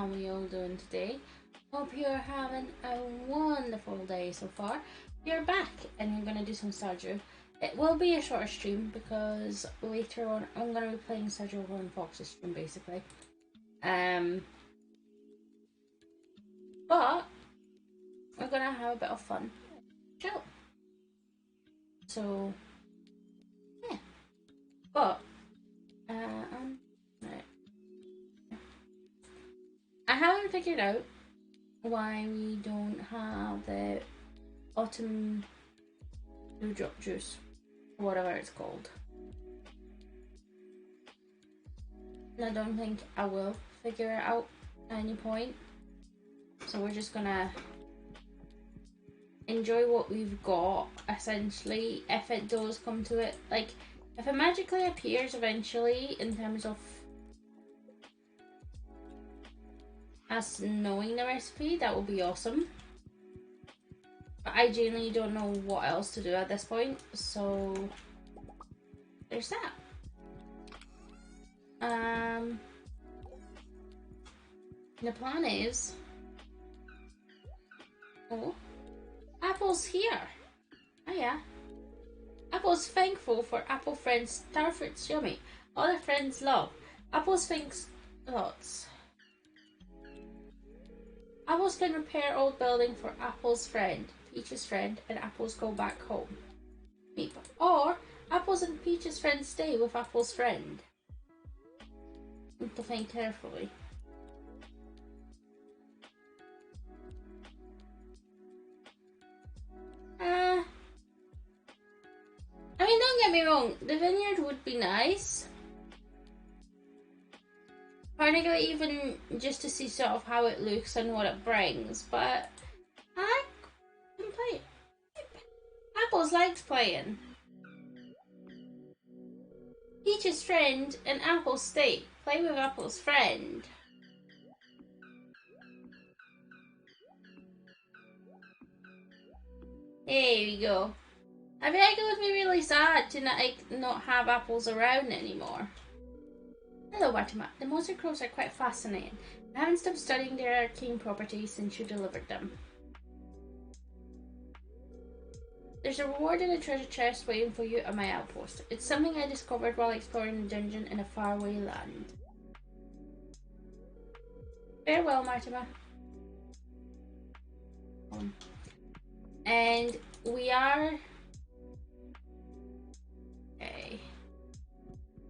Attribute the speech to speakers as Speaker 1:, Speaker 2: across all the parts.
Speaker 1: are we all doing today? Hope you're having a wonderful day so far. You're back and you're gonna do some Stardew. It will be a shorter stream because later on I'm gonna be playing Stardew over on Fox's stream basically. But we're gonna have a bit of fun. Chill. So yeah. But right. I haven't figured out why we don't have the autumn drop juice, or whatever it's called. And I don't think I will figure it out at any point. So we're just gonna enjoy what we've got, essentially, if it does come to it. Like, if it magically appears eventually, in terms of us knowing the recipe, that would be awesome. But I genuinely don't know what else to do at this point, so there's that. The plan is... Oh, Apple's here! Oh yeah. Apple's thankful for Apple Friend's Starfruit's yummy. All their friends love. Apple's thinks lots. Apples can repair old building for Apple's friend, Peach's friend, and Apples go back home. Meep. Or Apples and Peach's friend stay with Apple's friend. Need to think carefully. I mean, don't get me wrong, the vineyard would be nice. Particularly even just to see sort of how it looks and what it brings, but I can play. Apples likes playing. Peach's friend and Apple's stay. Play with Apple's friend. There we go. I feel like it would be really sad to not have apples around anymore. Hello, mmartimma. The monster crows are quite fascinating. I haven't stopped studying their arcane properties since you delivered them. There's a reward in a treasure chest waiting for you at my outpost. It's something I discovered while exploring a dungeon in a faraway land. Farewell, mmartimma. And we are... Okay.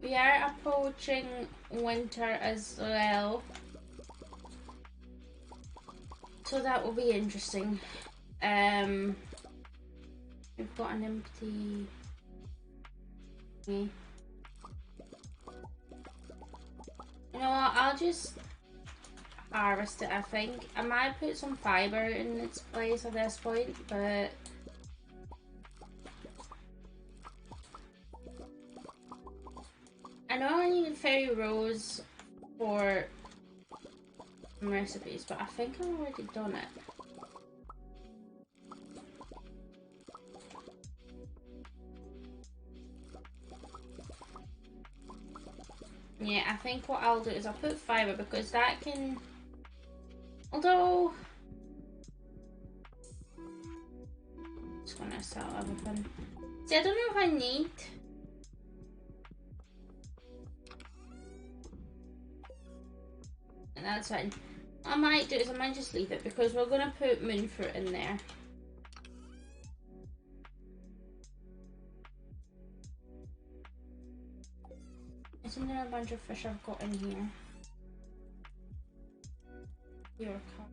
Speaker 1: We are approaching winter as well. So that will be interesting. We've got an empty... You know what, I'll just harvest it, I think. I might put some fibre in its place at this point, but... I know I need fairy rose for recipes, but I think I've already done it. Yeah, I think what I'll do is I'll put fibre because that can... Although... Just gonna sell everything. See, I don't know if I need... And that's fine. What I might do is I might just leave it because we're gonna put moon fruit in there. Isn't there a bunch of fish I've got in here? Your cup.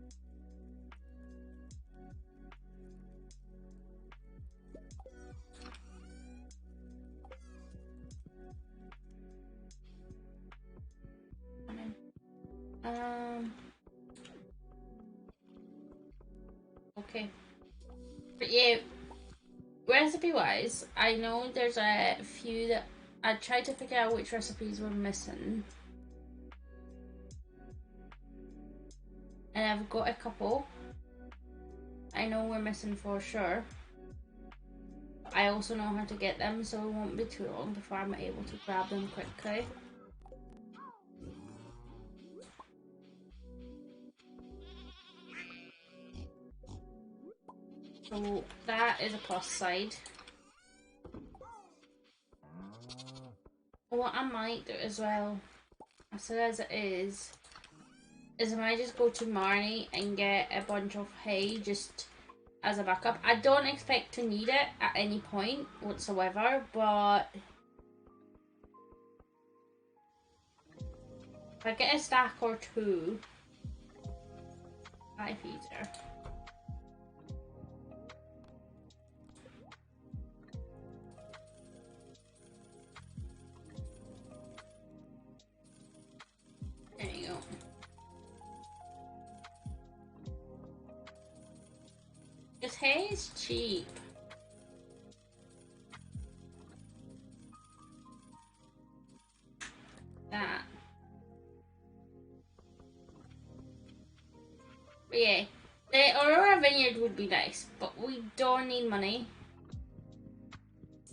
Speaker 1: Okay. But yeah, recipe wise, I know there's a few that I tried to figure out which recipes were missing. And I've got a couple. I know we're missing for sure. I also know how to get them, so it won't be too long before I'm able to grab them quickly. So that is a plus side. What I might do as well, as it as it is I might just go to Marnie and get a bunch of hay just as a backup. I don't expect to need it at any point whatsoever, but if I get a stack or two, life easier. There you go. Because hay is cheap. That. But yeah, the Aurora Vineyard would be nice, but we don't need money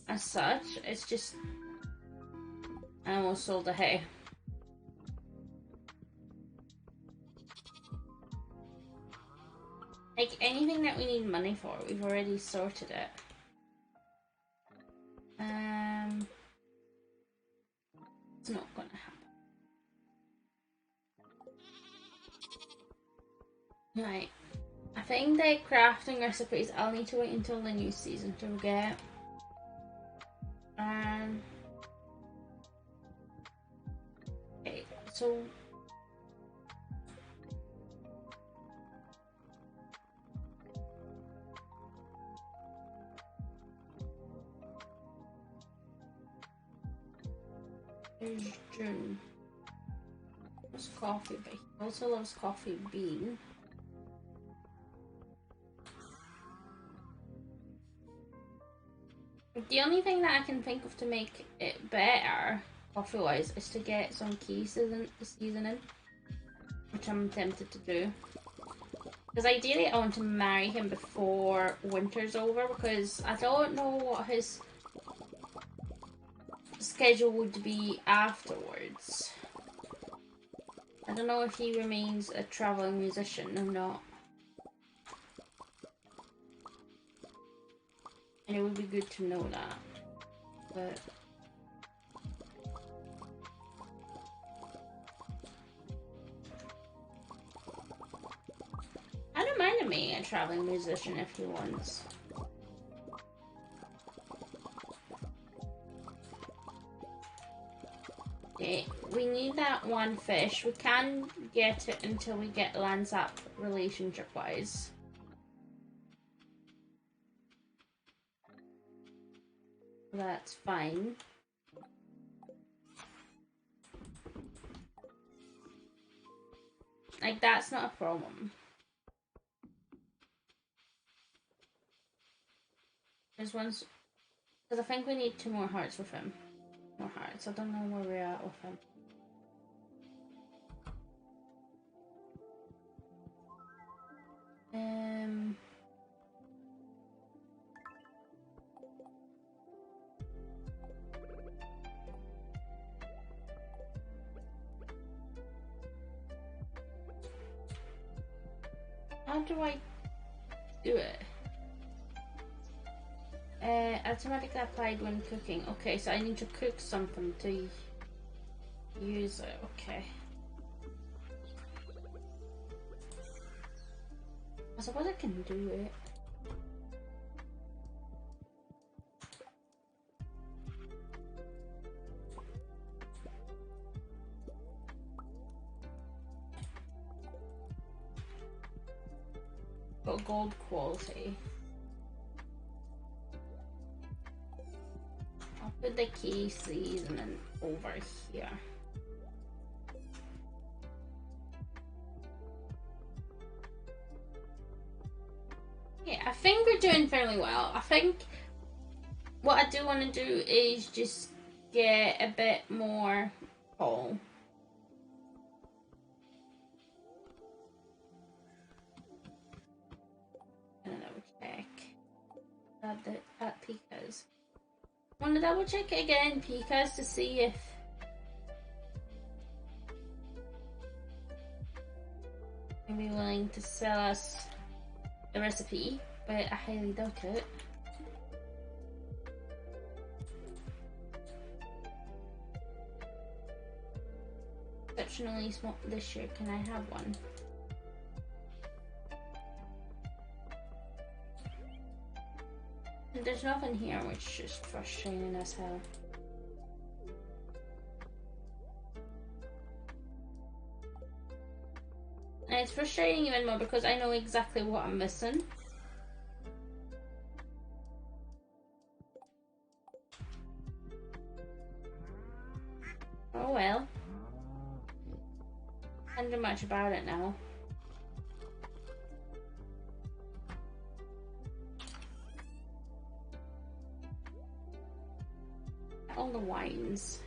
Speaker 1: as such. It's just I almost sold the hay. Like anything that we need money for, we've already sorted it. It's not gonna happen. Right. I think the crafting recipes I'll need to wait until the new season to get. Okay, so there's June. Loves coffee, but he also loves coffee bean. The only thing that I can think of to make it better, coffee-wise, is to get some key seasoning, which I'm tempted to do. Because ideally I want to marry him before winter's over, because I don't know what his schedule would be afterwards. I don't know if he remains a traveling musician or not. And it would be good to know that. But I don't mind him being a traveling musician if he wants. Okay, we need that one fish. We can get it until we get lands up relationship-wise. That's fine. Like, that's not a problem. There's one's... Because I think we need 2 more hearts with him. More hearts. I don't know where we're at with him. How do I do it? Automatically applied when cooking. Okay, so I need to cook something to use it. Okay. I suppose I can do it. Got gold quality. I'll put the key seasoning over here. Yeah, I think we're doing fairly well. I think what I do want to do is just get a bit more coal. And double check at Pika's. I want to double check it again, Pika's, to see if he'll be willing to sell us the recipe. but I highly doubt it. Exceptionally small this year. Can I have one? There's nothing here, which is just frustrating as hell. And it's frustrating even more because I know exactly what I'm missing. Oh well. Can't do much about it now. All the wines.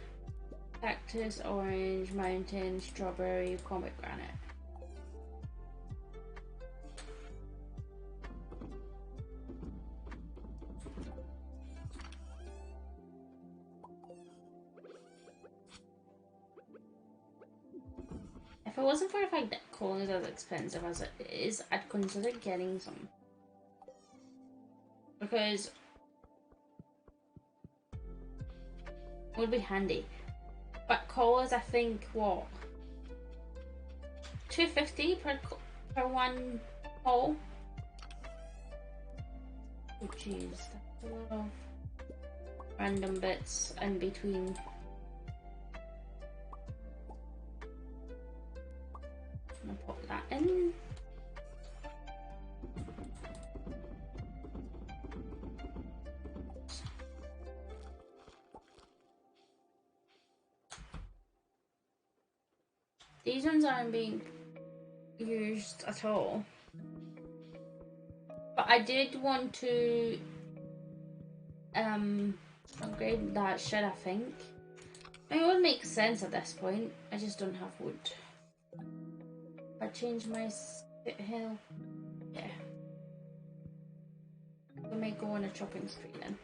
Speaker 1: Cactus, orange, mountain, strawberry, pomegranate. If it wasn't for the fact that coal is as expensive as it is, I'd consider getting some. Because it would be handy. But coal is, I think, what? $2.50 per one coal? Oh jeez, that's a lot of random bits in between. I'm gonna pop that in. These ones aren't being used at all. But I did want to upgrade that shed, I think. I mean, it would make sense at this point. I just don't have wood. I changed my spit hill. Yeah. We may go on a chopping spree then.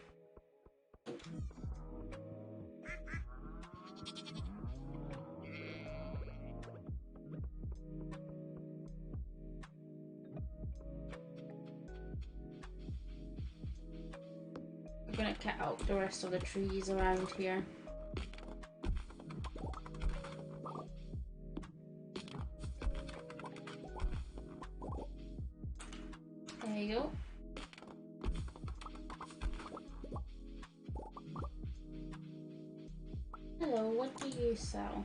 Speaker 1: I'm gonna cut out the rest of the trees around here. There you go. Hello, what do you sell?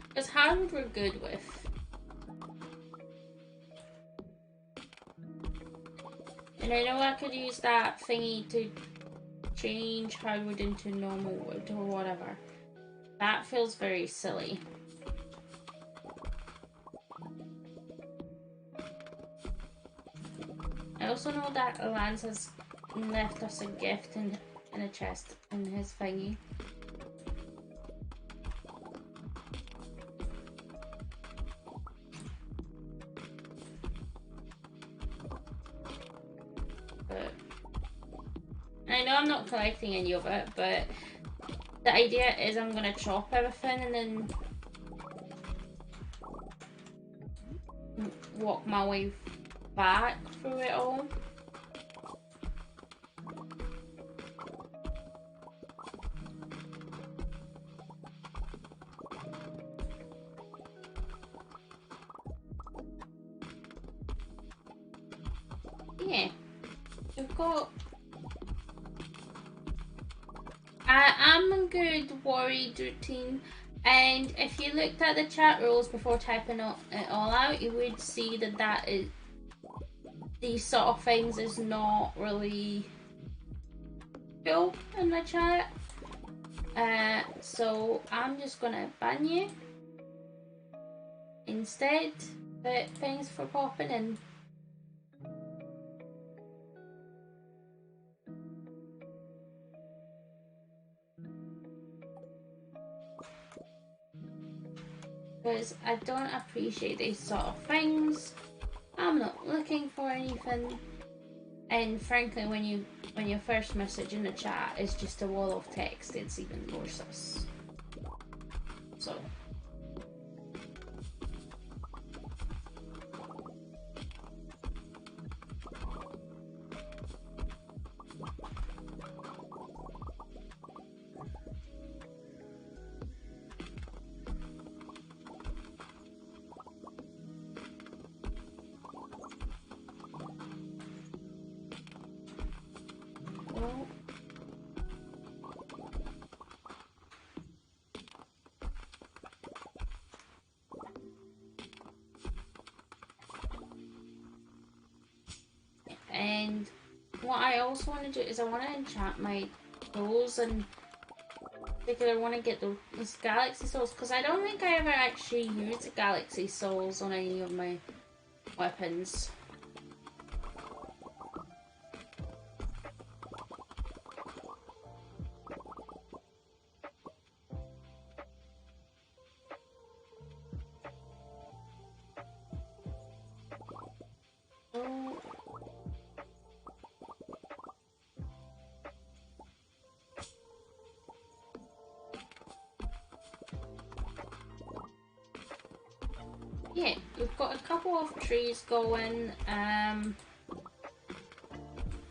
Speaker 1: Because hardwood we're good with. And I know I could use that thingy to change hardwood into normal wood or whatever. That feels very silly. I also know that Lance has left us a gift in a chest in his thingy. But I know I'm not collecting any of it, but the idea is I'm gonna chop everything and then walk my way back through it all. Yeah, we've got. I'm a good worried routine, and if you looked at the chat rules before typing it all out, you would see that is these sort of things is not really cool in the chat. So I'm just gonna ban you instead. But thanks for popping in. Because I don't appreciate these sort of things. I'm not looking for anything. And frankly, when your first message in the chat is just a wall of text, it's even more sus. So. And what I also want to do is I want to enchant my souls, and particularly I want to get those galaxy souls, because I don't think I ever actually used the galaxy souls on any of my weapons. Yeah, we've got a couple of trees going.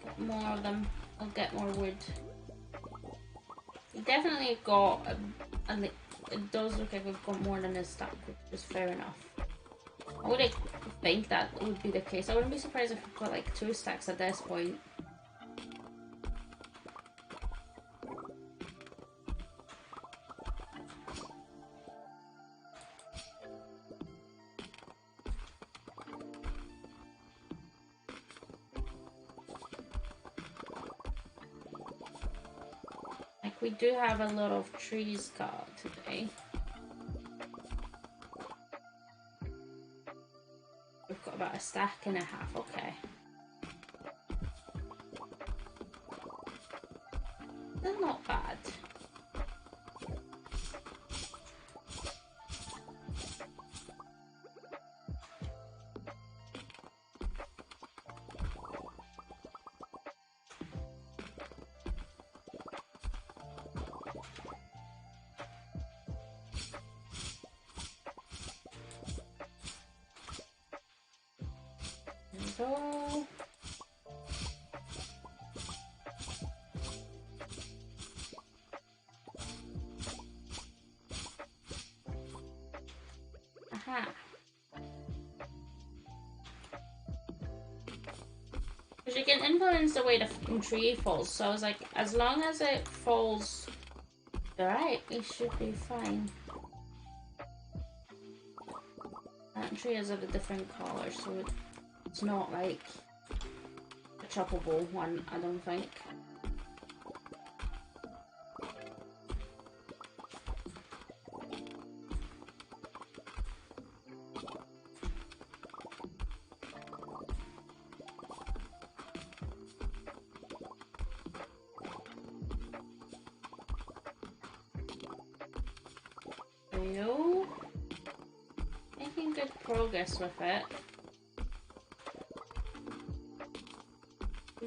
Speaker 1: Get more of them. I'll get more wood. We definitely got, and it does look like we've got more than a stack, which is fair enough. I would think that would be the case. I wouldn't be surprised if we've got like 2 stacks at this point. We do have a lot of trees cut today. We've got about a stack and a half, okay. Still not bad. Go. Aha. Because you can influence the way the tree falls, so I was like, as long as it falls right, it should be fine. That tree is of a different color, so it's not like a choppable one, I don't think. No. Making good progress with it.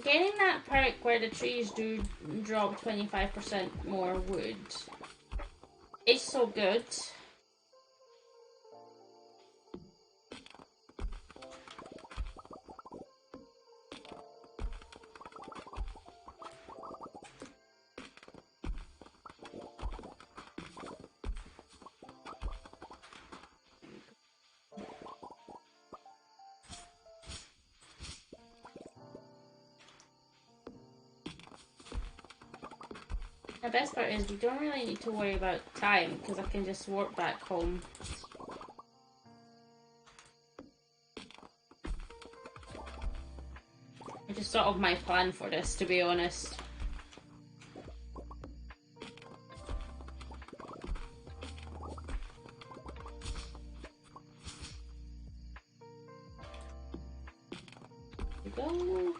Speaker 1: Getting that perk where the trees do drop 25% more wood is so good. The best part is we don't really need to worry about time because I can just warp back home. It's just sort of my plan for this, to be honest. There we go.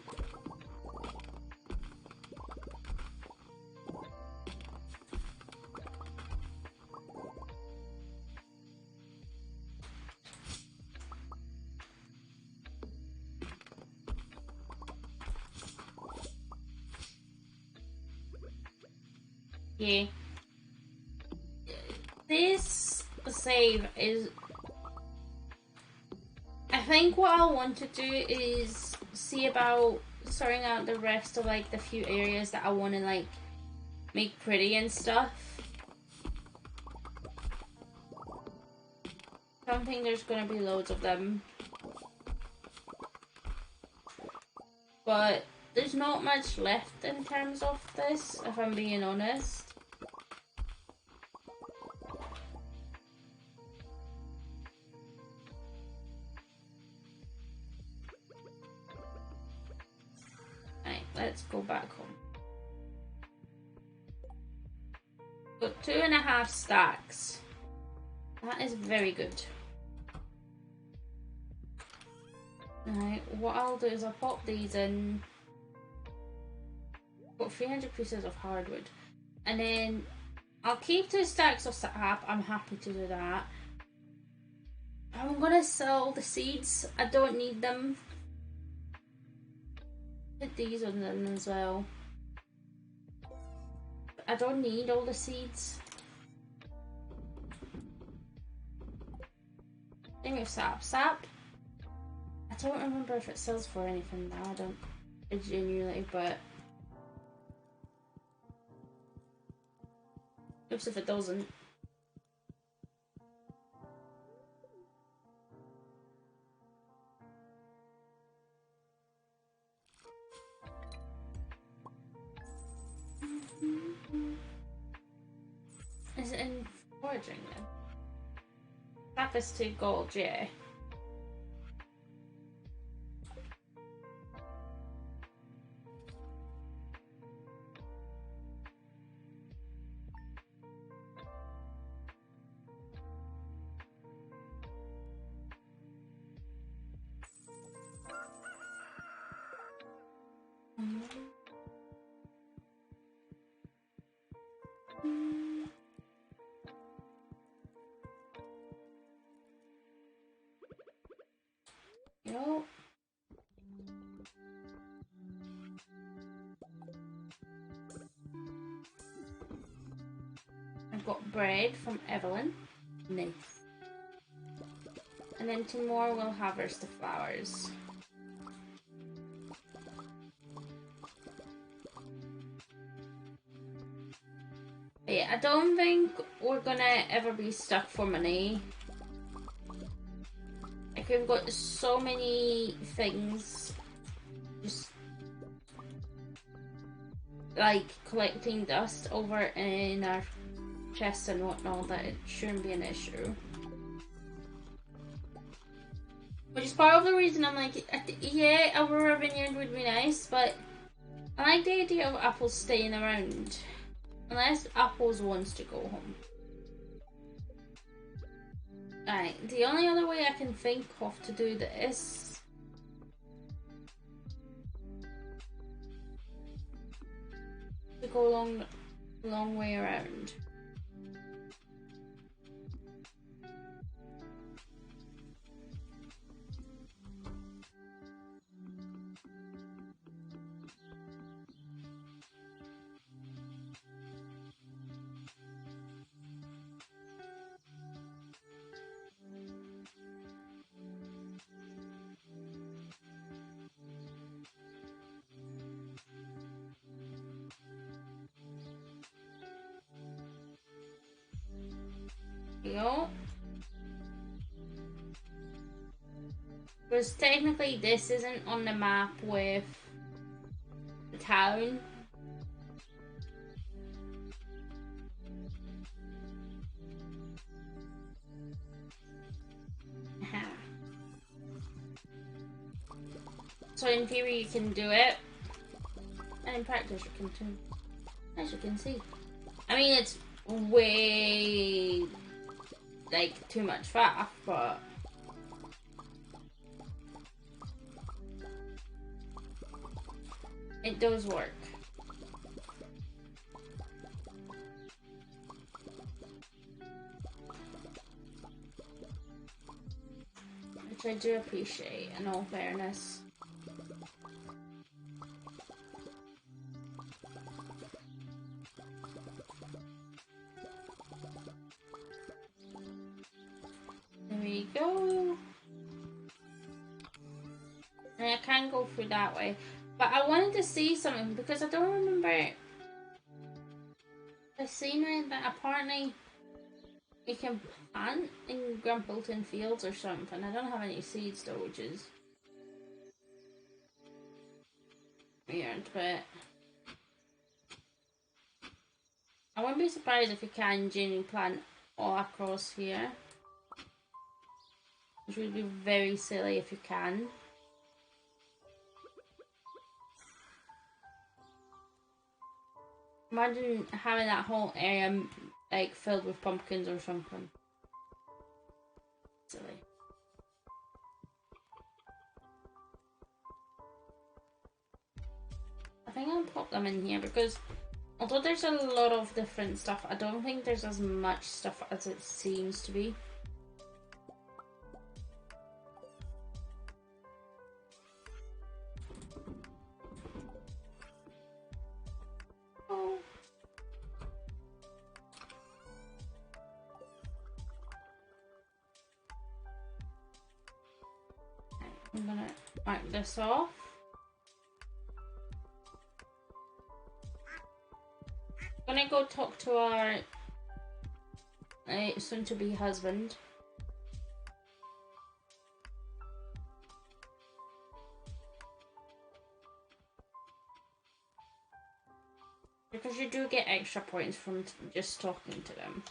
Speaker 1: Yeah. This save is... I think what I'll want to do is see about sorting out the rest of like the few areas that I want to like make pretty and stuff. I don't think there's gonna be loads of them, but there's not much left in terms of this, if I'm being honest. Right, let's go back home. Got 2.5 stacks. That is very good. Right, what I'll do is I'll pop these in. Got 300 pieces of hardwood. And then I'll keep 2 stacks of sap. I'm happy to do that. I'm gonna sell the seeds. I don't need them. Put these on them as well. I don't need all the seeds. Same with sap. Sap, I don't remember if it sells for anything now. I don't genuinely, but oops if it doesn't. Is it in foraging then? Sap is 2 gold, yeah. No. I've got bread from Evelyn. Nice. And then tomorrow we'll harvest the flowers. But yeah, I don't think we're gonna ever be stuck for money. Like, we've got so many things just like collecting dust over in our chests and whatnot that it shouldn't be an issue. Which is part of the reason I'm like, yeah, a rural vineyard would be nice, but I like the idea of Apples staying around. Unless Apples wants to go home. Alright, the only other way I can think of to do this to go long way around. Go. Because technically this isn't on the map with the town. So in theory you can do it, and in practice you can too, as you can see. I mean, it's way like too much faff, but it does work. Which I do appreciate, in all fairness. go. And I can go through that way. But I wanted to see something because I don't remember the scenery that apparently you can plant in Grumpleton Fields or something. I don't have any seeds though, which is weird, but I wouldn't be surprised if you can genuinely plant all across here. Which would be very silly if you can. Imagine having that whole area like filled with pumpkins or something. Silly. I think I'll pop them in here because although there's a lot of different stuff, I don't think there's as much stuff as it seems to be. I'm gonna mark this off. I'm gonna go talk to our soon-to-be husband. Because you do get extra points from just talking to them.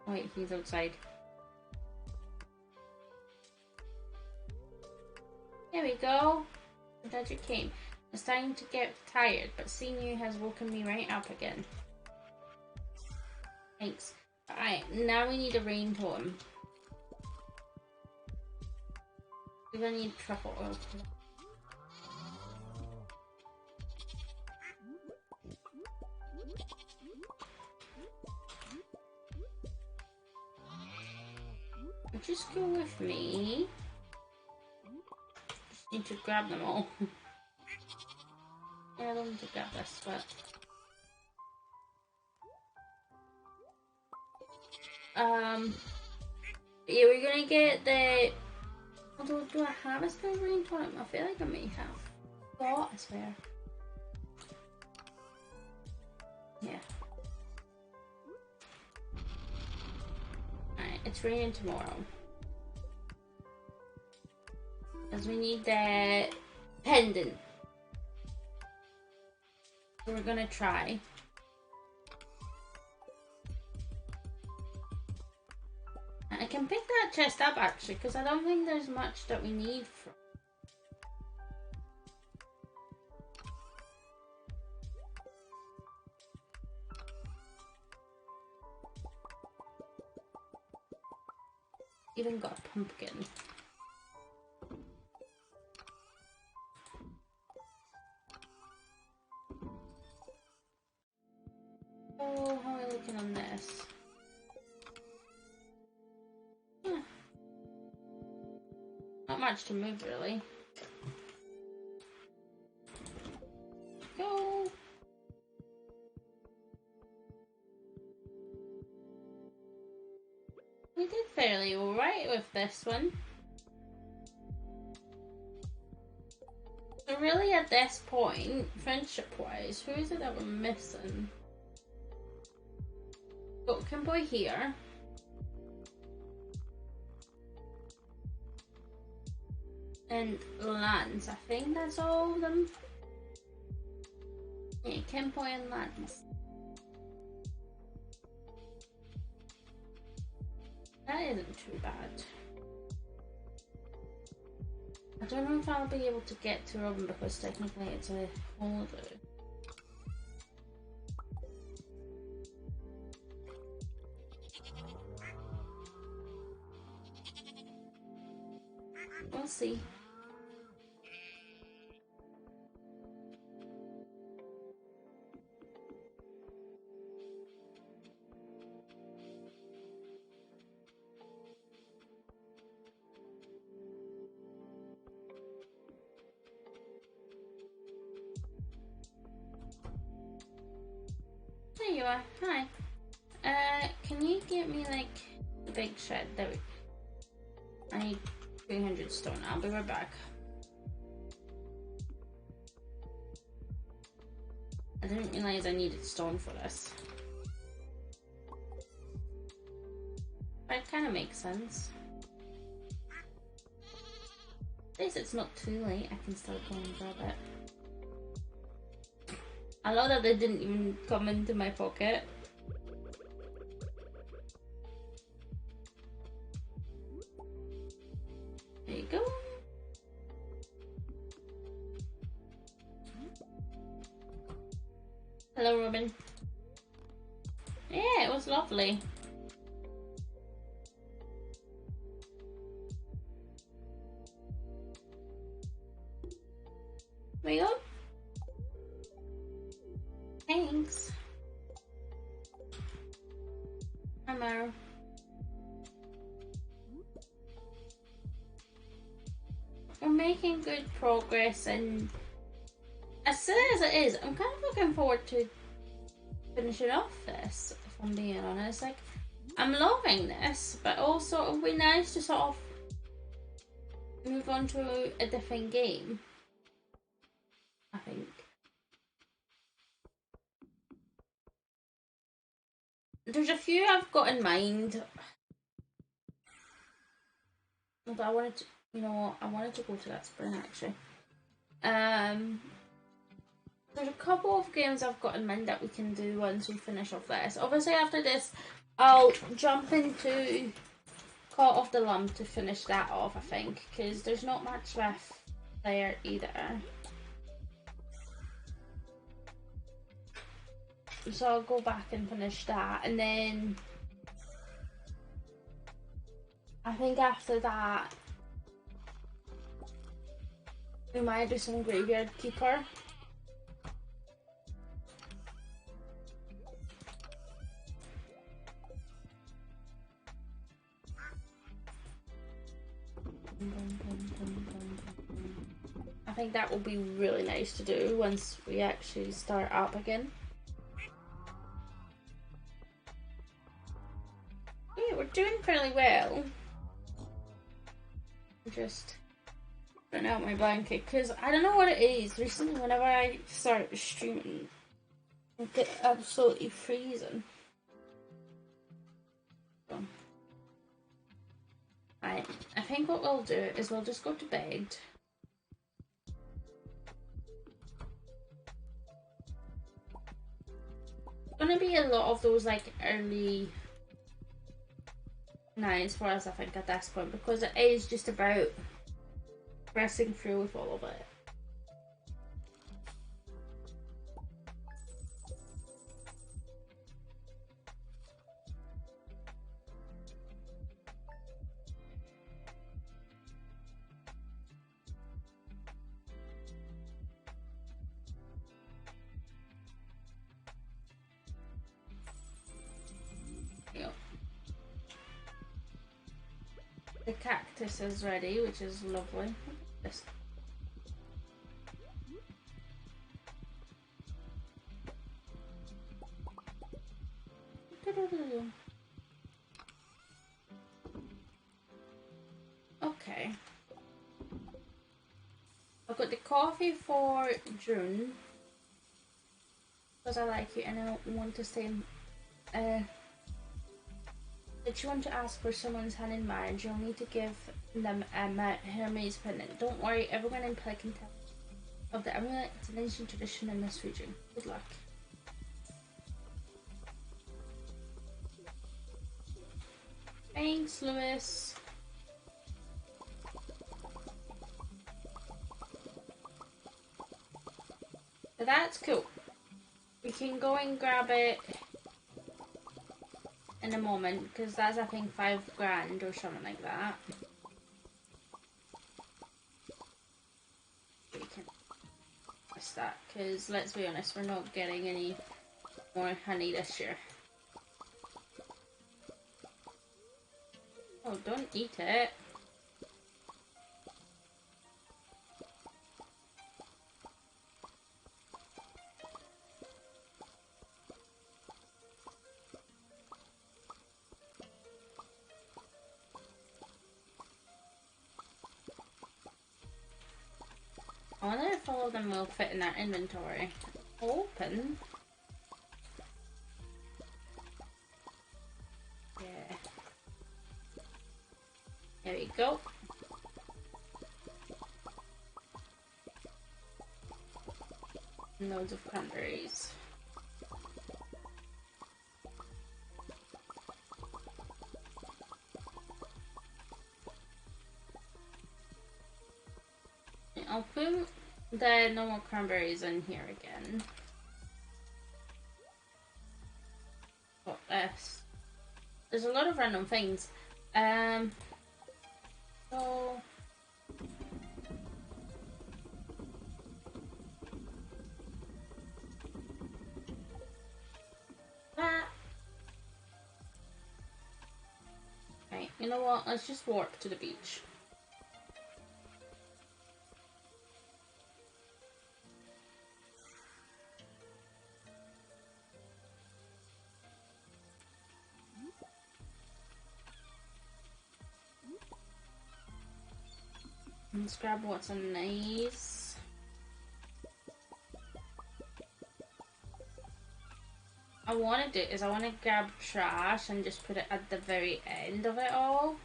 Speaker 1: Wait, he's outside. There we go. I'm glad you came. I'm starting to get tired, but seeing you has woken me right up again. Thanks. Alright, now we need a rain totem. We're gonna need truffle oil. Just go with me. Just need to grab them all. Yeah, I don't need to grab this, but yeah, we're gonna get the. Although, do I have a spare rain totem? I feel like I may have got a spare. Yeah. Alright, it's raining tomorrow. Because we need the pendant. So we're gonna try. I can pick that chest up actually, because I don't think there's much that we need from. Even got a pumpkin. Oh, how are we looking on this? Yeah. Not much to move really. Go! We did fairly alright with this one. So really at this point, friendship-wise, who is it that we're missing? Got Kimboy here. And Lance, I think that's all of them. Yeah, Kimboy and Lance. That isn't too bad. I don't know if I'll be able to get to Robin because technically it's a holiday. We'll see. there you are. Hi. Can you get me like the big shed? There we. I need 300 stone. I'll be right back. I didn't realize I needed stone for this. But it kind of makes sense. At least it's not too late. I can still go and grab it. I love that they didn't even come into my pocket. There you go. Hello, Robin. Yeah, it was lovely. There you go. Thanks. Hello. We're making good progress, and as silly as it is, I'm kind of looking forward to finishing off this, if I'm being honest. Like, I'm loving this, but also it would be nice to sort of move on to a different game, I think. There's a few I've got in mind. But I wanted to, you know what, I wanted to go to that spring actually. There's a couple of games I've got in mind that we can do once we finish off this. Obviously after this, I'll jump into Call of the Lamb to finish that off, I think, because there's not much left there either. So I'll go back and finish that, and then I think after that we might do some Graveyard Keeper. I think that will be really nice to do once we actually start up again. Yeah, we're doing fairly well. Just putting out my blanket because I don't know what it is. Recently, whenever I start streaming, I get absolutely freezing. So, right, I think what we'll do is we'll just go to bed. Gonna be a lot of those like early nights for us, I think, at this point, because it is just about pressing through with all of it. The cactus is ready, which is lovely. This. Okay. I've got the coffee for June because I like it and I don't want to stay. If you want to ask for someone's hand in marriage, you'll need to give them a Hermes pendant. Don't worry, everyone in Pelican can tell of the amulet. It's an ancient tradition in this region. Good luck. Thanks, Lewis. So that's cool. We can go and grab it in a moment because that's, I think, 5 grand or something like that. We can miss that because, let's be honest, we're not getting any more honey this year. Oh, don't eat it. wonder if all of them will fit in our inventory. Open. Yeah. There we go. Loads of cranberries. I'll put the normal cranberries in here again. What else? There's a lot of random things. So that. Right, you know what? Let's just warp to the beach. Let's grab what's on these. I want to do is I want to grab trash and just put it at the very end of it all.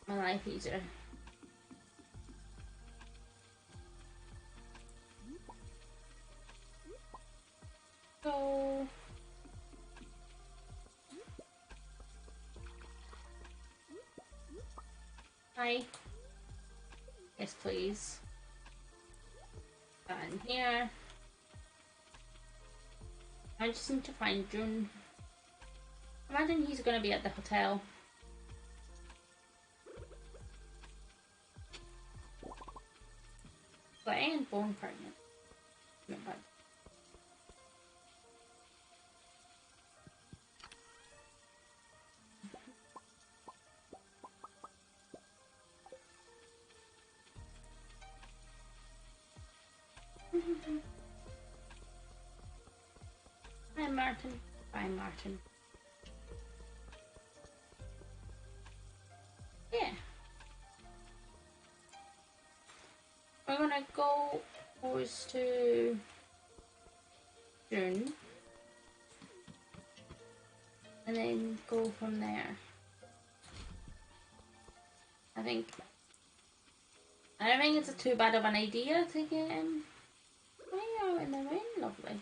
Speaker 1: My life easier. So hi. Yes, please. And here. I just need to find June. Imagine he's gonna be at the hotel. But I am born pregnant. Not bad. Hi Martin. Bye Martin. Yeah. We're gonna go close to June. And then go from there. I don't think it's too bad of an idea to get him way out in the rain, lovely.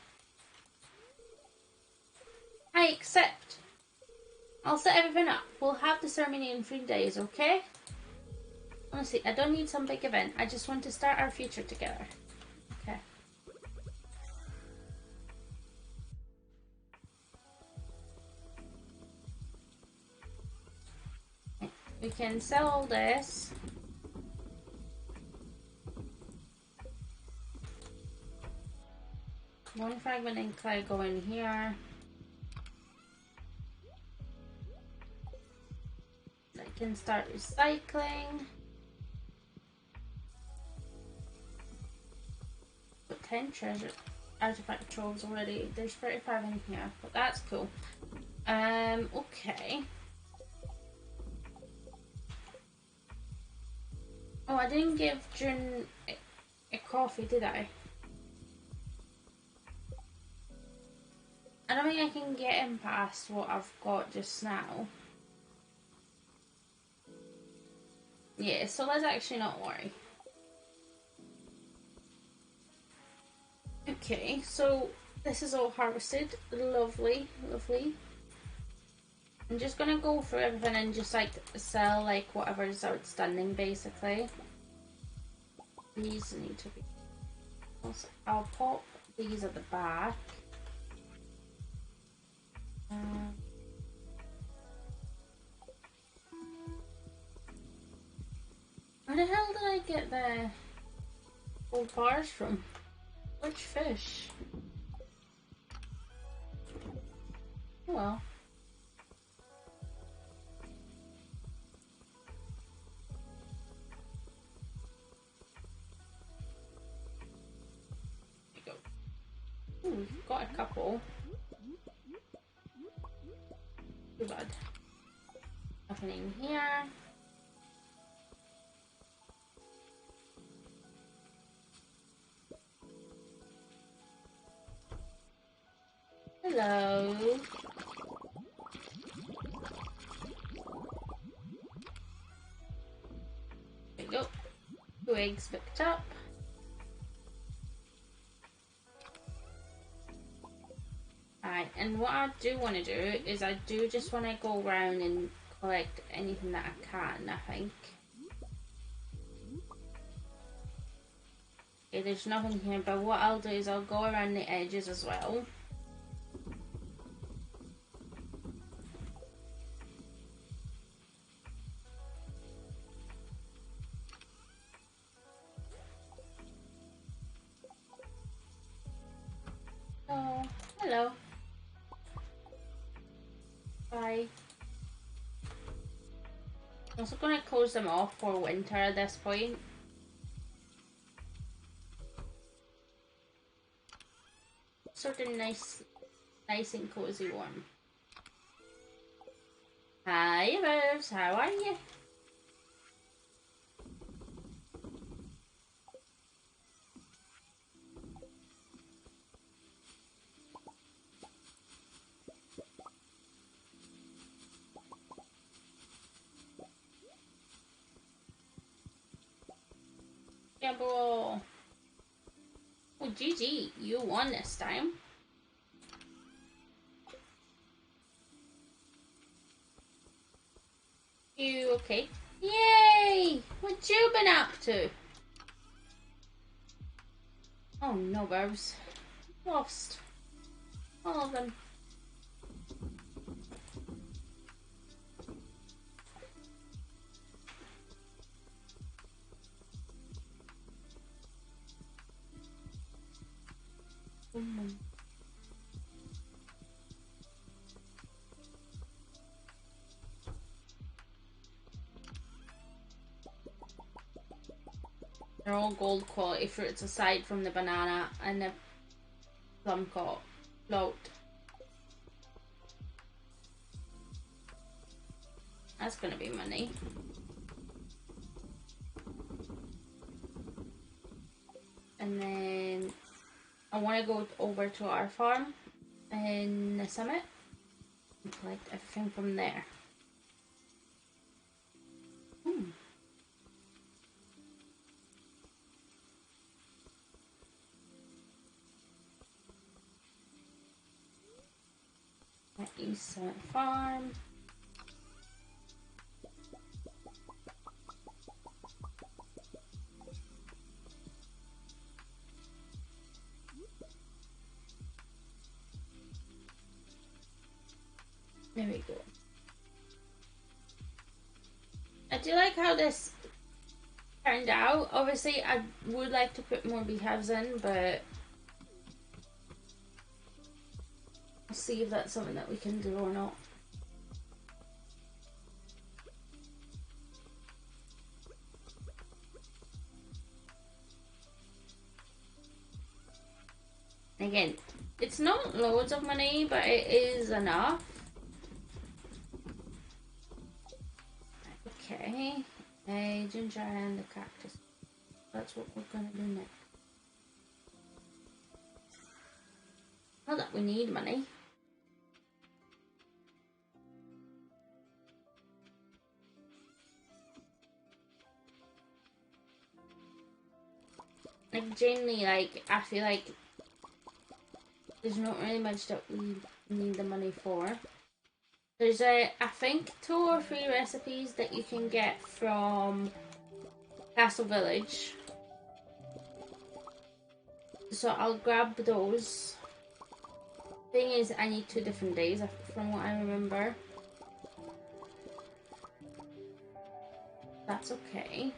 Speaker 1: I accept. I'll set everything up. We'll have the ceremony in 3 days, okay? Honestly, I don't need some big event. I just want to start our future together. Okay. We can sell all this. One fragment and clay go in here. I can start recycling. But 10 treasure artifact troves already. There's 35 in here, but that's cool. Okay. Oh, I didn't give June a coffee, did I? I don't think I can get him past what I've got just now. Yeah, so let's actually not worry. Okay, so this is all harvested. Lovely, lovely. I'm just gonna go through everything and just like sell like whatever's outstanding basically. These need to be. I'll pop these at the back. Where the hell did I get the old bars from? Which fish? Oh well. There you go. Ooh, we've got a couple. Too bad. Nothing in here. Hello. There we go. 2 eggs picked up. Alright, and what I do want to do is I do just want to go around and collect anything that I can, I think. Okay, there's nothing here, but what I'll do is I'll go around the edges as well. Oh, hello. Bye. I'm also going to close them off for winter at this point. Sort of nice and cozy warm. Hi, Moves. How are you? Gamble. Oh, GG, you won this time. You okay? Yay! What you been up to? Oh no, Barbs. Lost. All of them. They're all gold quality fruits aside from the banana and the plum float. That's gonna be money. And then I want to go over to our farm in the summit and collect everything from there. At East Summit Farm. There we go. I do like how this turned out. Obviously, I would like to put more beehives in, but I'll see if that's something that we can do or not. Again, it's not loads of money, but it is enough. Okay, ginger and the cactus. That's what we're gonna do next. Not that we need money. Like generally, like I feel like there's not really much that we need the money for. There's I think 2 or 3 recipes that you can get from Castle Village. So I'll grab those. Thing is, I need 2 different days from what I remember. That's okay.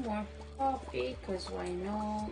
Speaker 1: More coffee, because why not?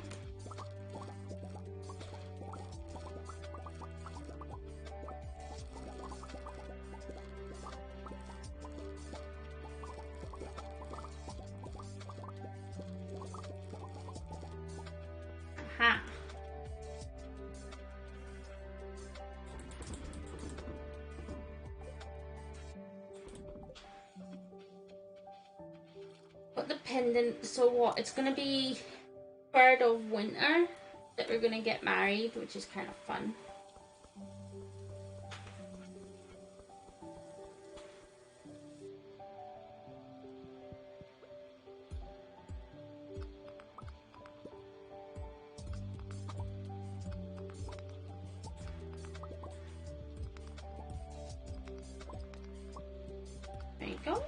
Speaker 1: dependent. So what? It's gonna be 3rd of winter that we're gonna get married, which is kind of fun. There you go.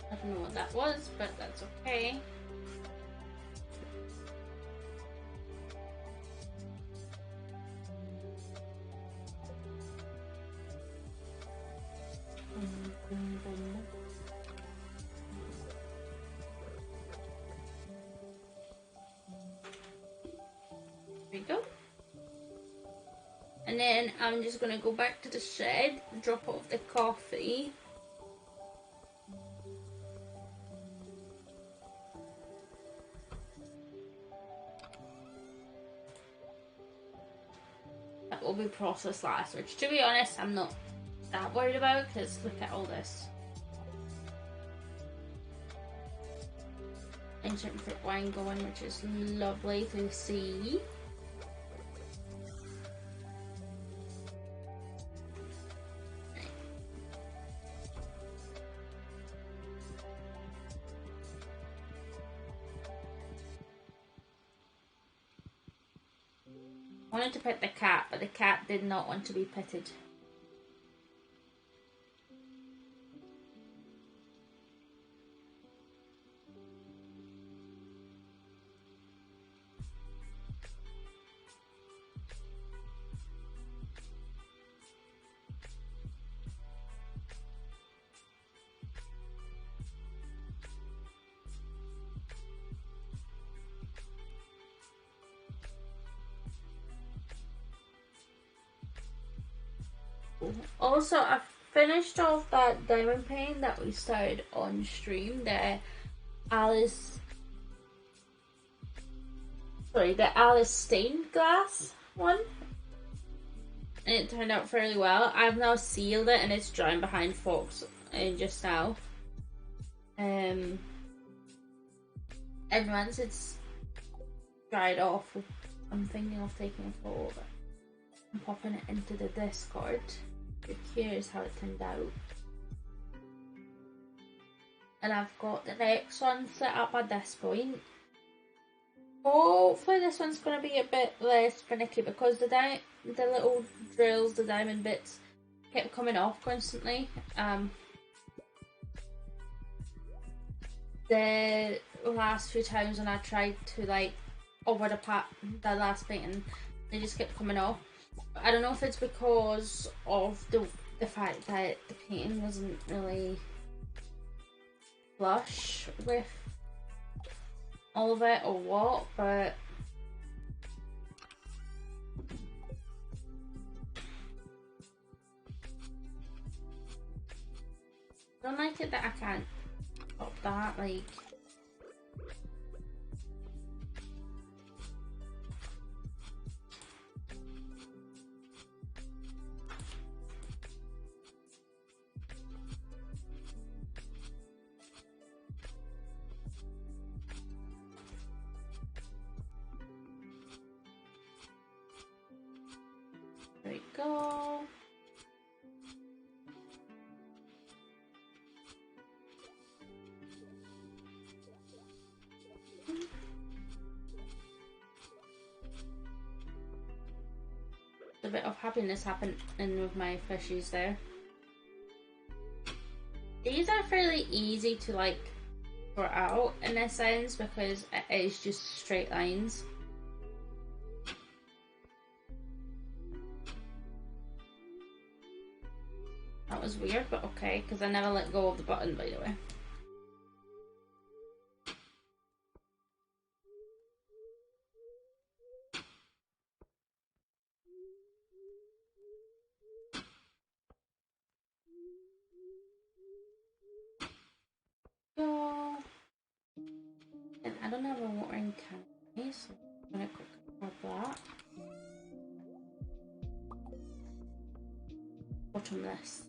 Speaker 1: I don't know what that was, but that's okay. There we go. And then I'm just gonna go back to the shed, drop off the coffee. That will be processed last, which to be honest, I'm not that worried about because look at all this. Ancient fruit wine going, which is lovely to see. I wanted to pet the cat, but the cat did not want to be petted. Also, I finished off that diamond painting that we started on stream, the Alice stained glass one, and it turned out fairly well. I've now sealed it and it's drying behind Fox just now. And once it's dried off, I'm thinking of taking a photo of it and popping it into the Discord. You're curious how it turned out. And I've got the next one set up at this point. Hopefully this one's going to be a bit less finicky because the little drills, the diamond bits, kept coming off constantly. The last few times when I tried to like over the last painting, they just kept coming off. I don't know if it's because of the fact that the painting wasn't really flush with all of it or what, but I don't like it that I can't pop that, like. There we go. A bit of happiness happening with my fishies there. These are fairly easy to like sort out in a sense because it is just straight lines. That was weird, but okay, because I never let go of the button, by the way. I don't have a watering can, so I'm gonna quickly grab that. Bottomless.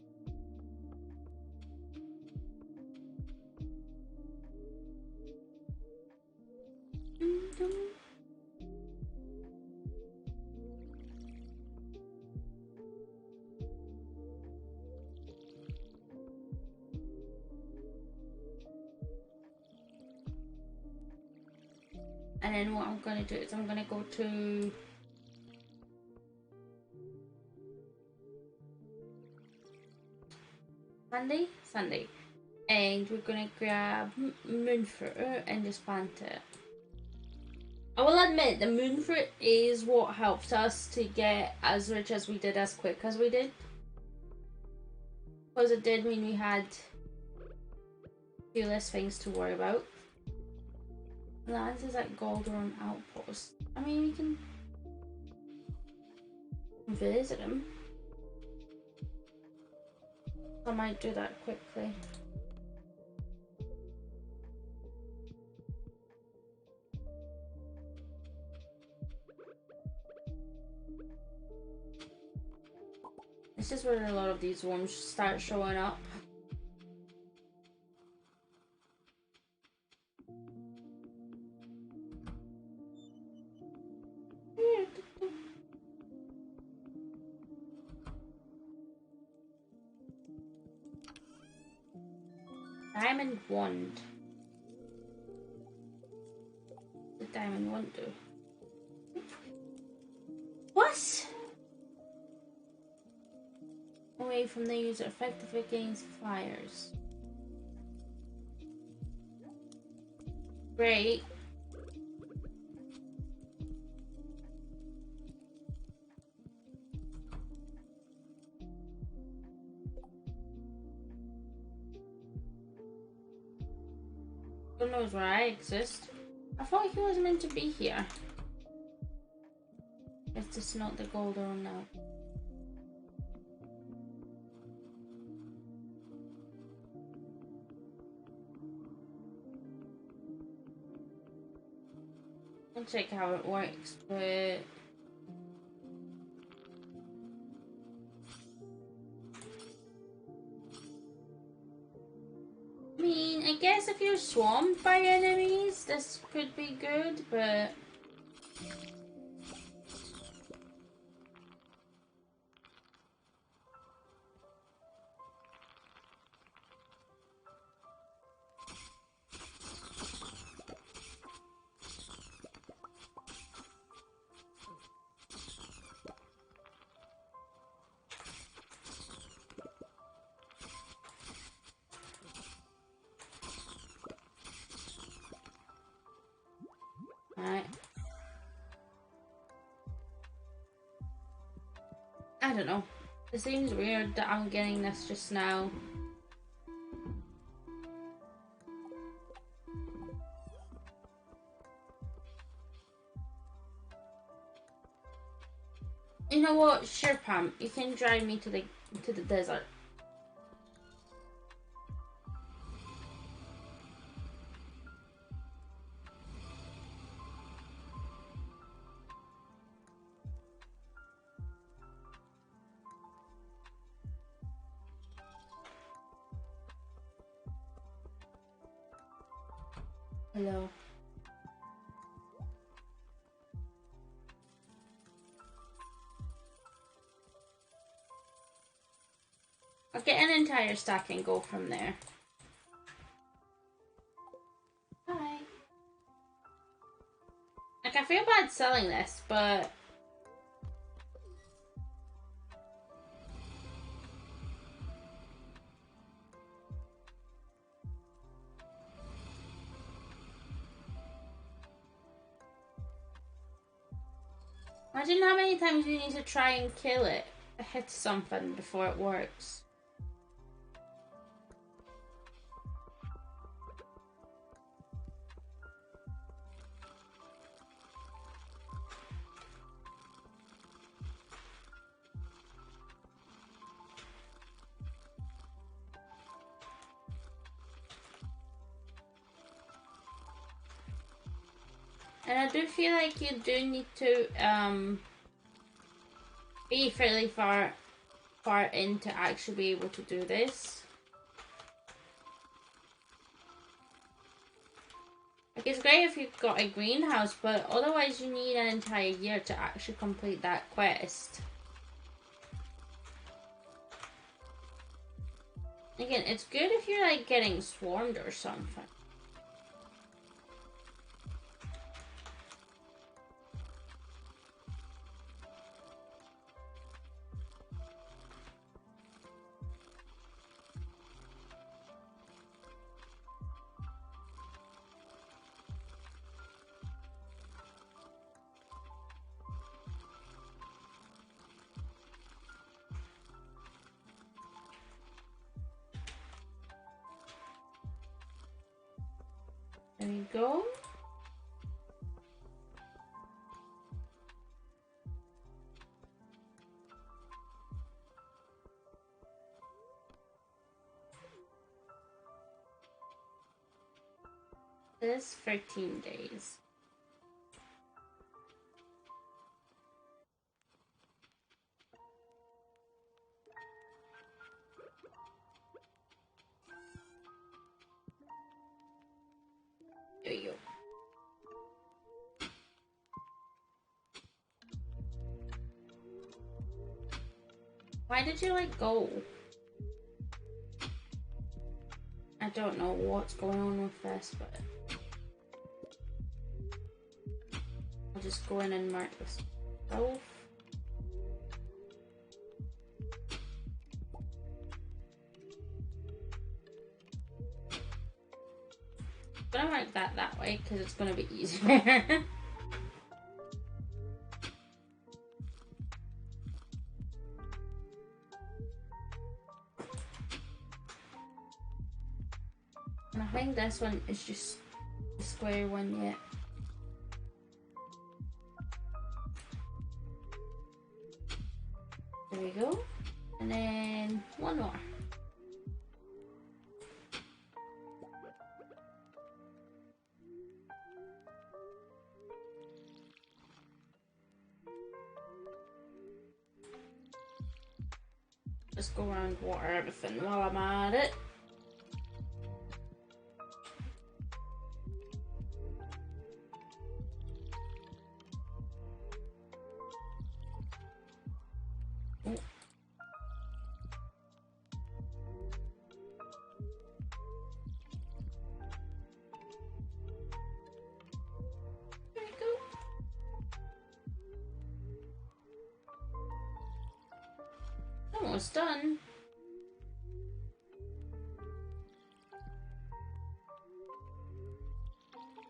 Speaker 1: And then what I'm going to do is I'm going to go to Sunday, and we're going to grab moonfruit and just plant it. I will admit the moonfruit is what helped us to get as rich as we did, as quick as we did, because it did mean we had a few less things to worry about. Lands is at Golden Outpost. I mean, we can visit him. I might do that quickly. This is where a lot of these worms start showing up. Diamond wand. The diamond wand do. What? Away from the user, effective against fires. Great. Who knows where I exist? I thought he was meant to be here. It's just not the golden now. I'll check how it works, but I mean, I guess if you're swamped by enemies, this could be good, but alright. I don't know. It seems weird that I'm getting this just now. You know what? Sure, Pam. You can drive me to the desert. Hello. I'll get an entire stack and go from there. Hi. Like, I feel bad selling this, but imagine how many times you need to try and kill it, hit something before it works. And I do feel like you do need to be fairly far in to actually be able to do this. Like, it's great if you've got a greenhouse, but otherwise you need an entire year to actually complete that quest. Again, it's good if you're like getting swarmed or something. There we go. This 13 days. There you go. Why did you like go? I don't know what's going on with this, but I'll just go in and mark this myself. I'm gonna mark that way because it's gonna be easier. And I think this one is just the square one yet. There we go. And then one more. Just go around water everything while I'm at it. Almost done.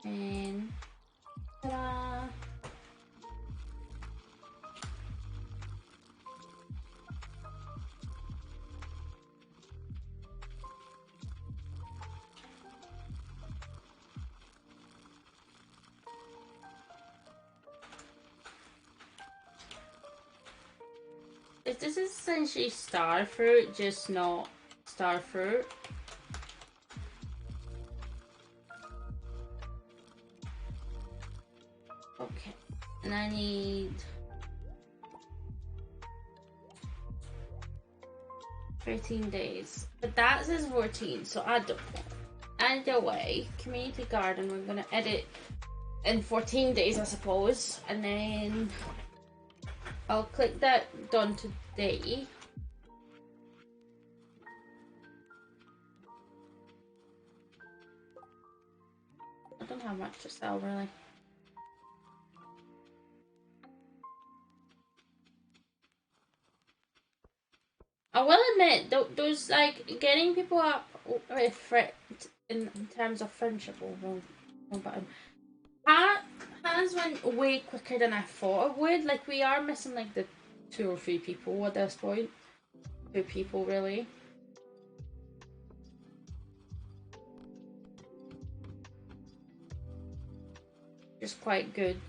Speaker 1: And ta-da! This is essentially star fruit, just not star fruit. Okay, and I need 13 days, but that says 14, so I don't know. Either way, community garden, we're gonna edit in 14 days, I suppose, and then I'll click that done today. I don't have much to sell, really. I will admit, those like getting people up with in terms of friendship over button has went way quicker than I thought it would. Like, we are missing like the 2 or 3 people at this point. 2 people really. Just quite good.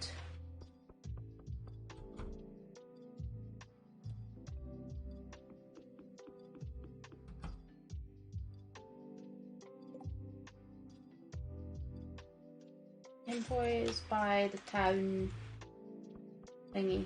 Speaker 1: employees by the town thingy.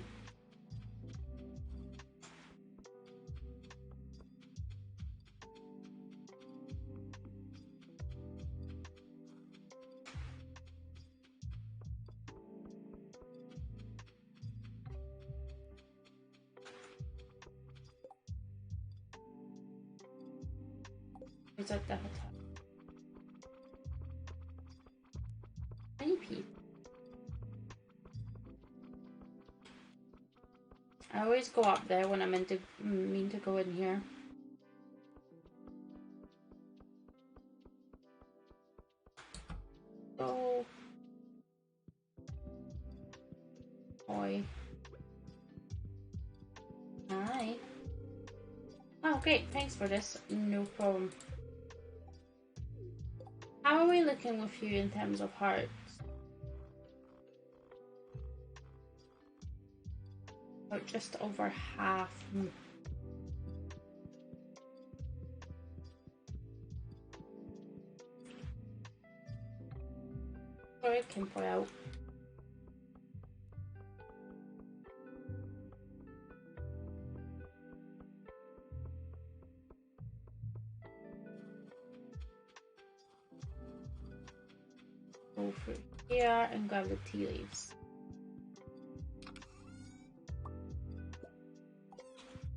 Speaker 1: Is that the hotel? Many people. I always go up there when I mean to go in here. Oh. Oi. Hi. Oh, great. Thanks for this. No problem. How are we looking with you in terms of hearts? Oh, just over half. Sorry, I can put out. Go through here and grab the tea leaves.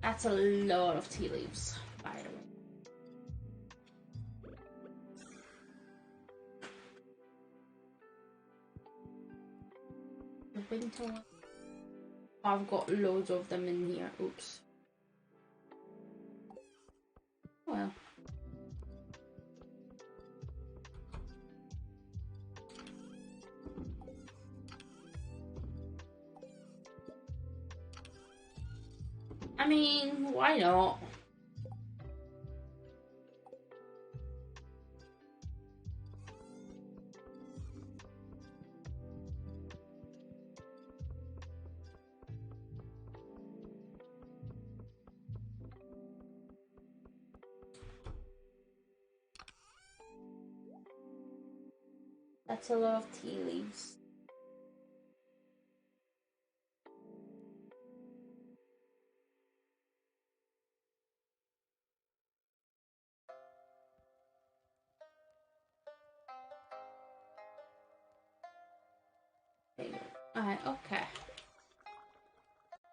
Speaker 1: That's a lot of tea leaves, by the way. The winter one. I've got loads of them in here. Oops. Well. I mean, why not? That's a lot of tea leaves. Alright, okay.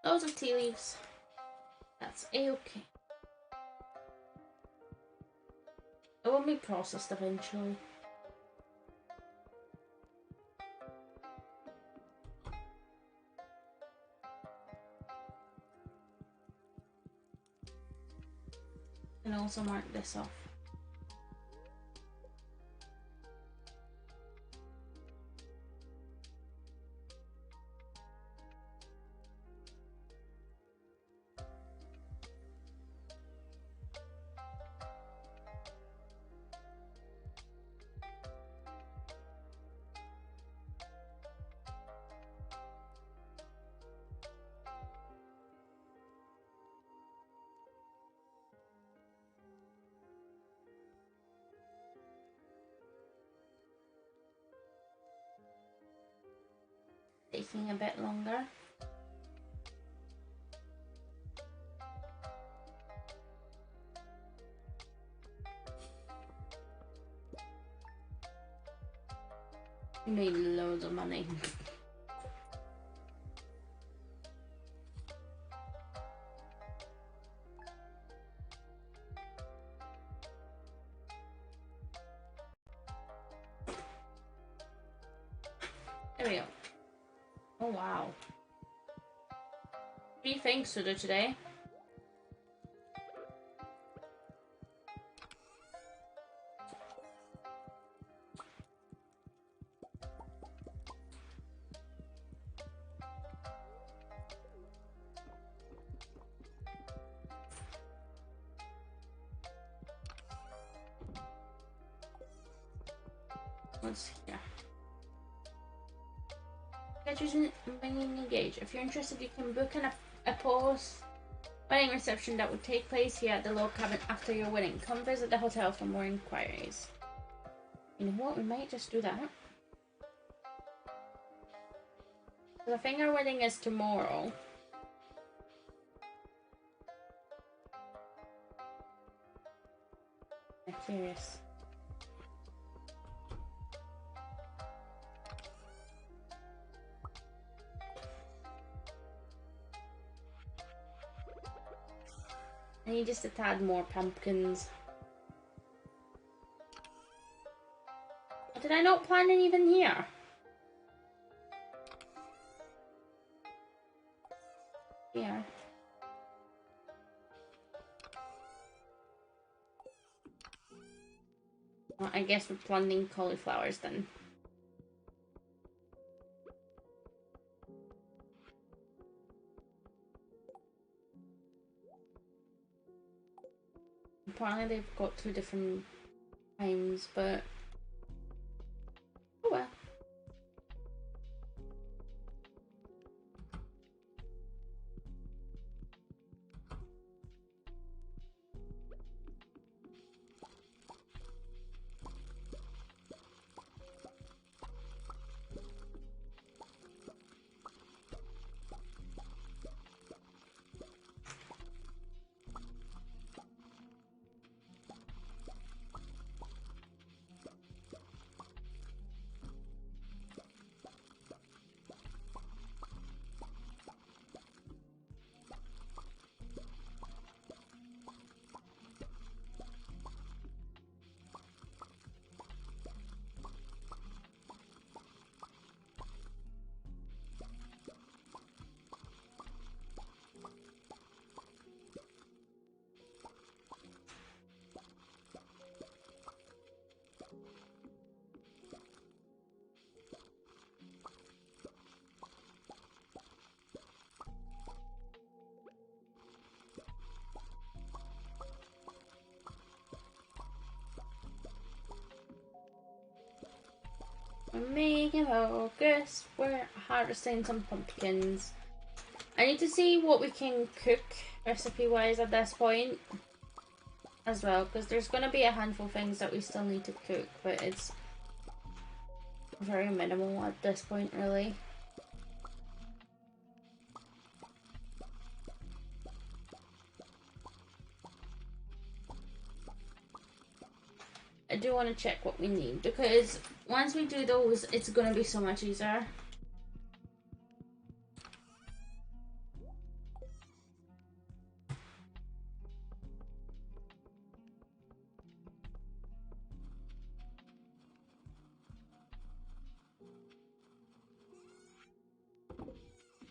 Speaker 1: Loads of tea leaves. That's a-okay. It will be processed eventually. And also mark this off. Taking a bit longer. You made loads of money. There we go. Oh wow. 3 things to do today. What's here? Get you engaged. If you're interested, you can book a post wedding reception that would take place here at the log cabin after your wedding. Come visit the hotel for more inquiries. You know what? We might just do that. I think our wedding is tomorrow. I'm curious. I need just a tad more pumpkins. Did I not plant any even here? Yeah. Well, I guess we're planting cauliflowers then. Apparently they've got 2 different times, but oh well. We're making progress. We're harvesting some pumpkins. I need to see what we can cook recipe-wise at this point as well, because there's going to be a handful of things that we still need to cook, but it's very minimal at this point, really. I do want to check what we need, because once we do those, it's going to be so much easier.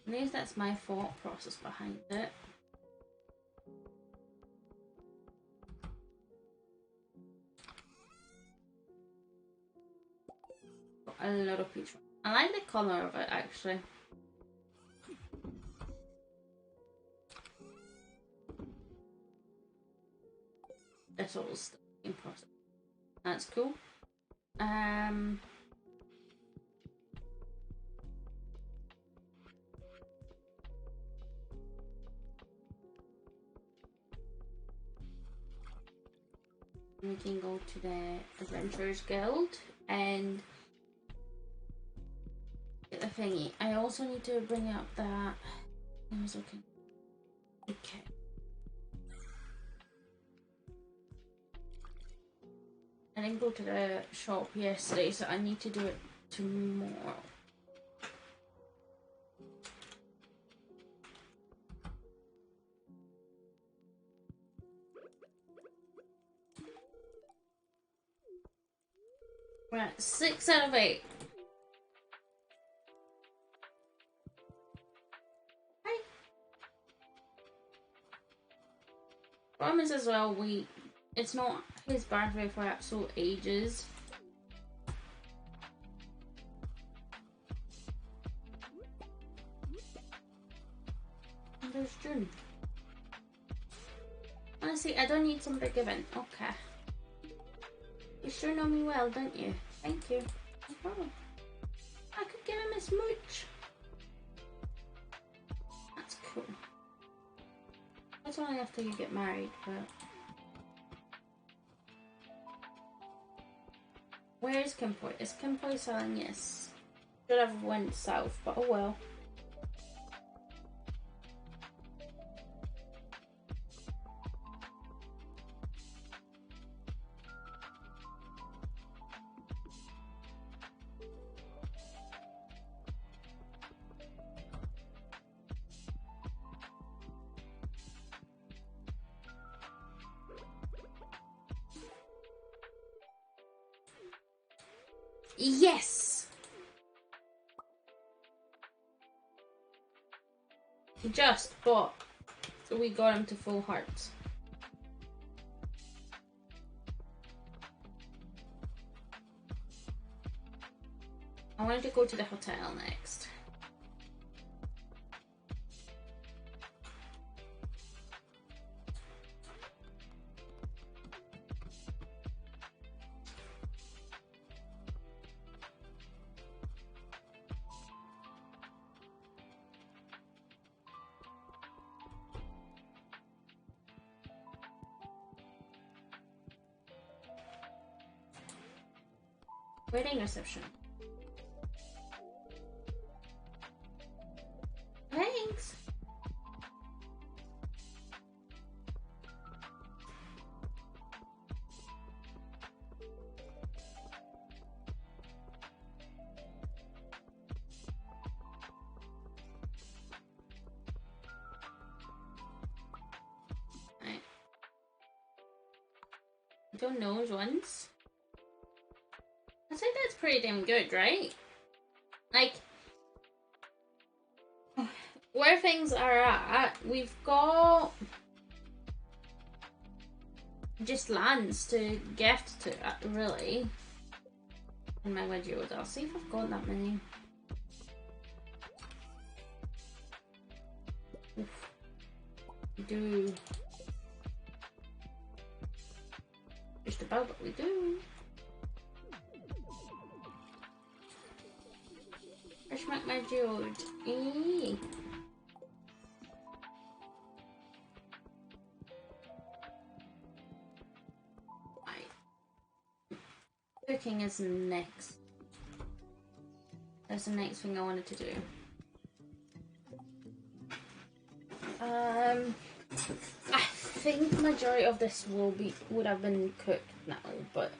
Speaker 1: At least that's my thought process behind it. A lot of peach. I like the color of it actually. That's all still in process. That's cool. We can go to the Adventurers Guild and get the thingy. I also need to bring up that. I was looking. Okay. I didn't go to the shop yesterday, so I need to do it tomorrow. We're at 6 out of 8. Hi. Promise as well, it's not his birthday for absolute ages. And there's June. Honestly, I don't need some big event. Okay. You sure know me well, don't you? Thank you. No problem. I could give him a smooch. That's cool. That's only after you get married, but... Where is Kimpoy? Is Kimpoy selling? Yes. Should have went south, but oh well. Yes! Just, but we got him to full hearts. I wanted to go to the hotel next. Wedding reception. Thanks. Right. Don't know those ones. I think that's pretty damn good, right? Like, where things are at, we've got just lands to gift to, really. In my Ridgeside, I'll see if I've got that many. Oof. We do. Just about what we do. Where's my Ridgeside? Eee. Cooking is next. That's the next thing I wanted to do. I think majority of this would have been cooked now, but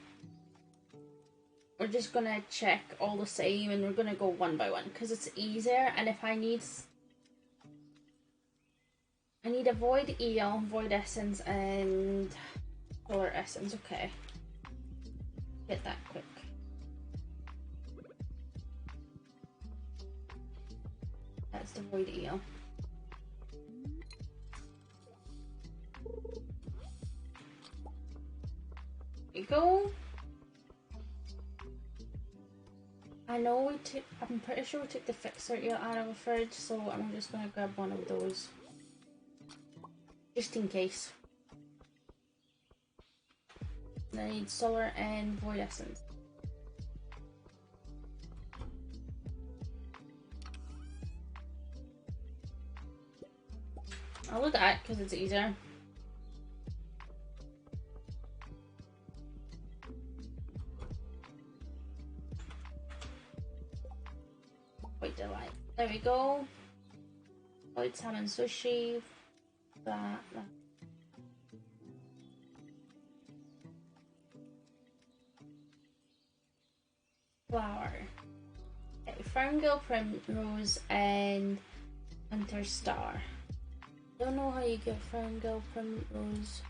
Speaker 1: we're just gonna check all the same and we're gonna go one by one because it's easier. And if I need a void eel, void essence, and solar essence. Okay. Get that quick. That's the void eel. There you go. I know I'm pretty sure we took the fixer eel out of the fridge, so I'm just gonna grab one of those. Just in case. I need solar and void essence. I'll do that because it's easier. Void delight. There we go. Void salmon sushi. That. Flower. Okay, Ferngale Primrose and Hunter Star. Don't know how you get Ferngale Primrose.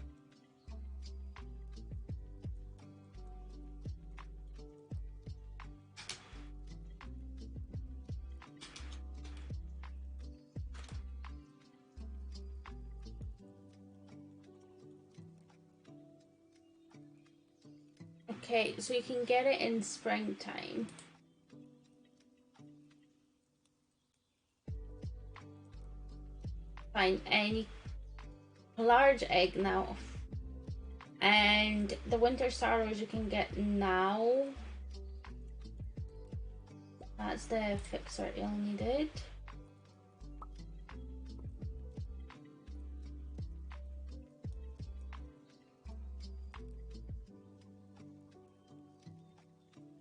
Speaker 1: Okay, so you can get it in springtime. Find any large egg now. And the winter sorrows you can get now. That's the fixer eel needed.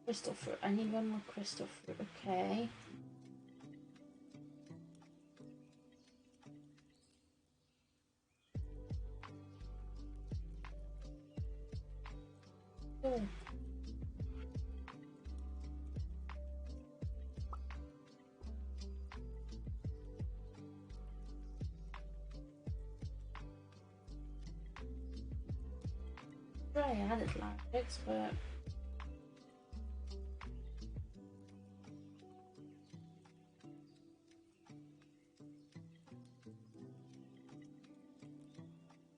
Speaker 1: Crystal fruit. I need one more crystal fruit. Okay. Oh. Right, I added large eggs, but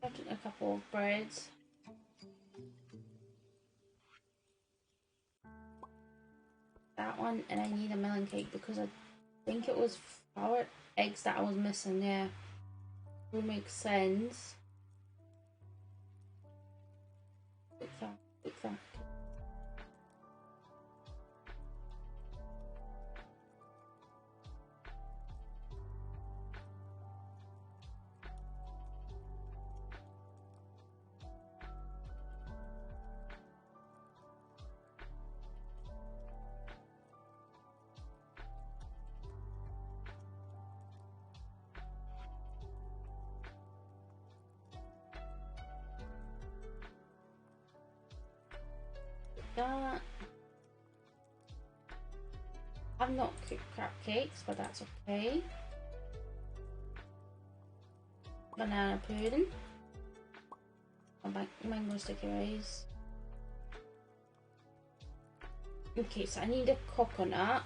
Speaker 1: Crafted a couple of breads. That one, and I need a melon cake because I think it was flour eggs that I was missing. Yeah, would make sense. Look that, look that. That. I've not cooked crab cakes, but that's okay. Banana pudding. Mango sticky rice. Okay, so I need a coconut.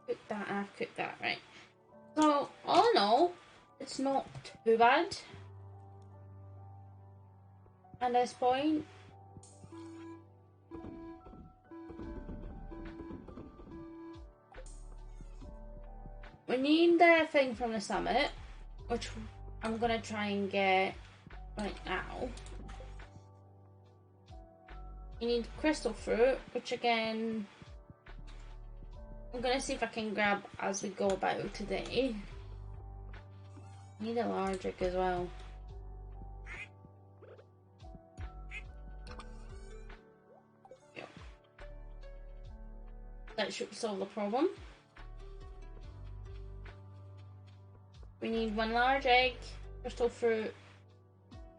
Speaker 1: Cook that, I've cooked that, right. So, all in all, it's not too bad at this point. We need the thing from the summit, which I'm gonna try and get right now. You need crystal fruit, which again, I'm gonna see if I can grab as we go about today. Need a large egg as well. Yep. That should solve the problem. We need one large egg, crystal fruit.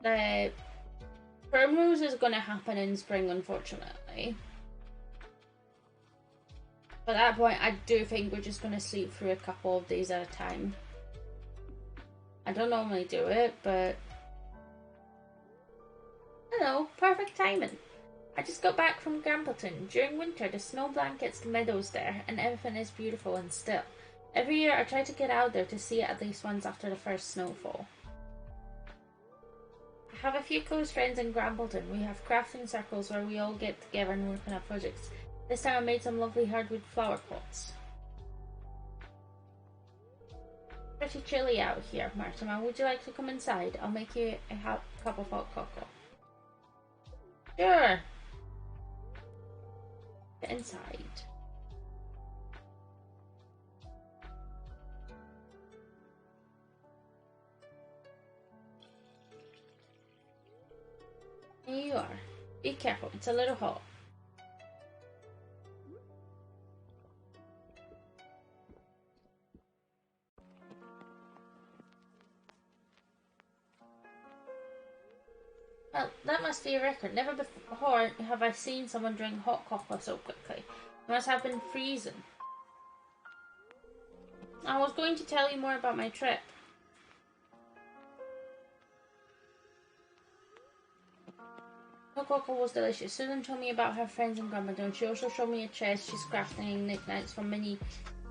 Speaker 1: The primrose is going to happen in spring, unfortunately. But at that point, I do think we're just going to sleep through a couple of days at a time. I don't normally do it, but... Hello, perfect timing. I just got back from Grampleton. During winter, the snow blankets the meadows there, and everything is beautiful and still. Every year, I try to get out there to see it at least once after the first snowfall. I have a few close friends in Grampleton. We have crafting circles where we all get together and work on our projects. This time I made some lovely hardwood flower pots. Pretty chilly out here, Martimma. Would you like to come inside? I'll make you a cup of hot cocoa. Sure. Get inside. Here you are. Be careful, it's a little hot. Well, that must be a record. Never before have I seen someone drink hot cocoa so quickly. It must have been freezing. I was going to tell you more about my trip. Hot cocoa was delicious. Susan told me about her friends in Grampleton. She also showed me a chest she's crafting knickknacks from many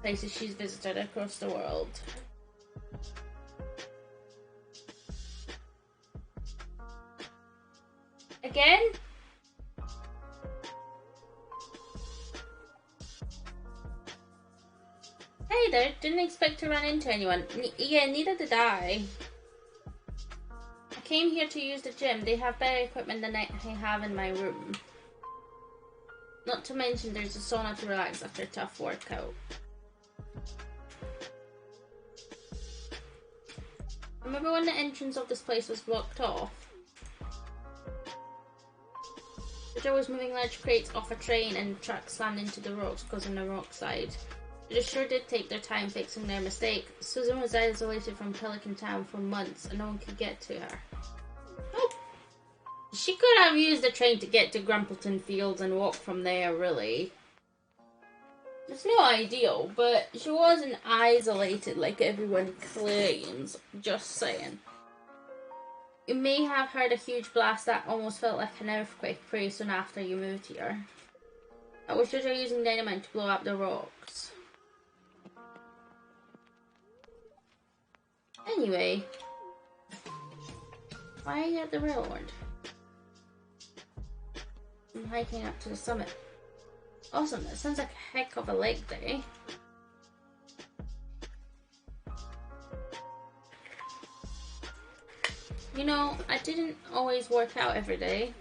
Speaker 1: places she's visited across the world. Again? Hey there, didn't expect to run into anyone. Yeah, neither did I. I came here to use the gym. They have better equipment than I have in my room. Not to mention there's a sauna to relax after a tough workout. Remember when the entrance of this place was blocked off? The door was moving large crates off a train and the truck slammed into the rocks, causing a rock slide. It sure did take their time fixing their mistake. Susan was isolated from Pelican Town for months and no one could get to her. Oh. She could have used the train to get to Grampleton Fields and walk from there, really. It's not ideal, but she wasn't isolated like everyone claims. Just saying. You may have heard a huge blast that almost felt like an earthquake pretty soon after you moved here. I was sure they're using dynamite to blow up the rocks. Anyway, why are you at the railroad? I'm hiking up to the summit. Awesome, that sounds like a heck of a leg day. You know, I didn't always work out every day.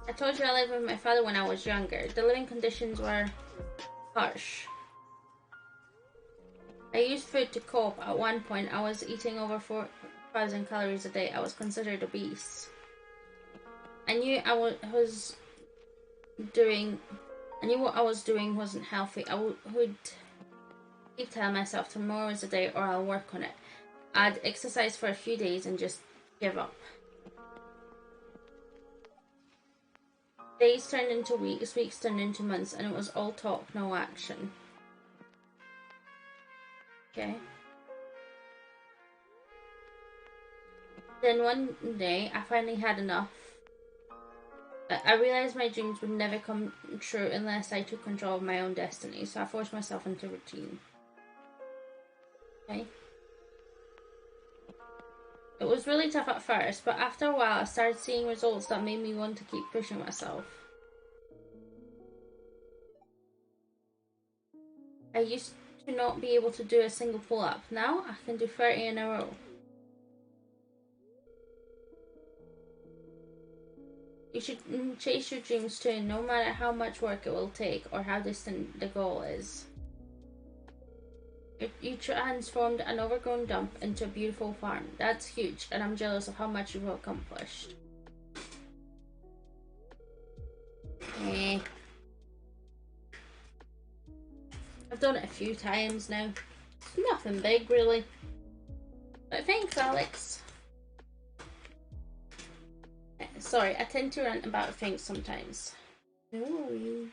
Speaker 1: I told you I lived with my father when I was younger. The living conditions were harsh. I used food to cope. At one point, I was eating over 4,000 calories a day. I was considered obese. I knew what I was doing wasn't healthy. I would keep telling myself tomorrow is the day or I'll work on it. I'd exercise for a few days and just give up. Days turned into weeks, weeks turned into months, and it was all talk, no action. Okay. Then one day, I finally had enough. I realized my dreams would never come true unless I took control of my own destiny, so I forced myself into routine. Okay. It was really tough at first, but after a while I started seeing results that made me want to keep pushing myself. I used to not be able to do a single pull-up. Now I can do 30 in a row. You should chase your dreams too, no matter how much work it will take or how distant the goal is. You transformed an overgrown dump into a beautiful farm. That's huge, and I'm jealous of how much you've accomplished. I've done it a few times now. Nothing big, really. But thanks, Alex. Sorry, I tend to rant about things sometimes. No worries.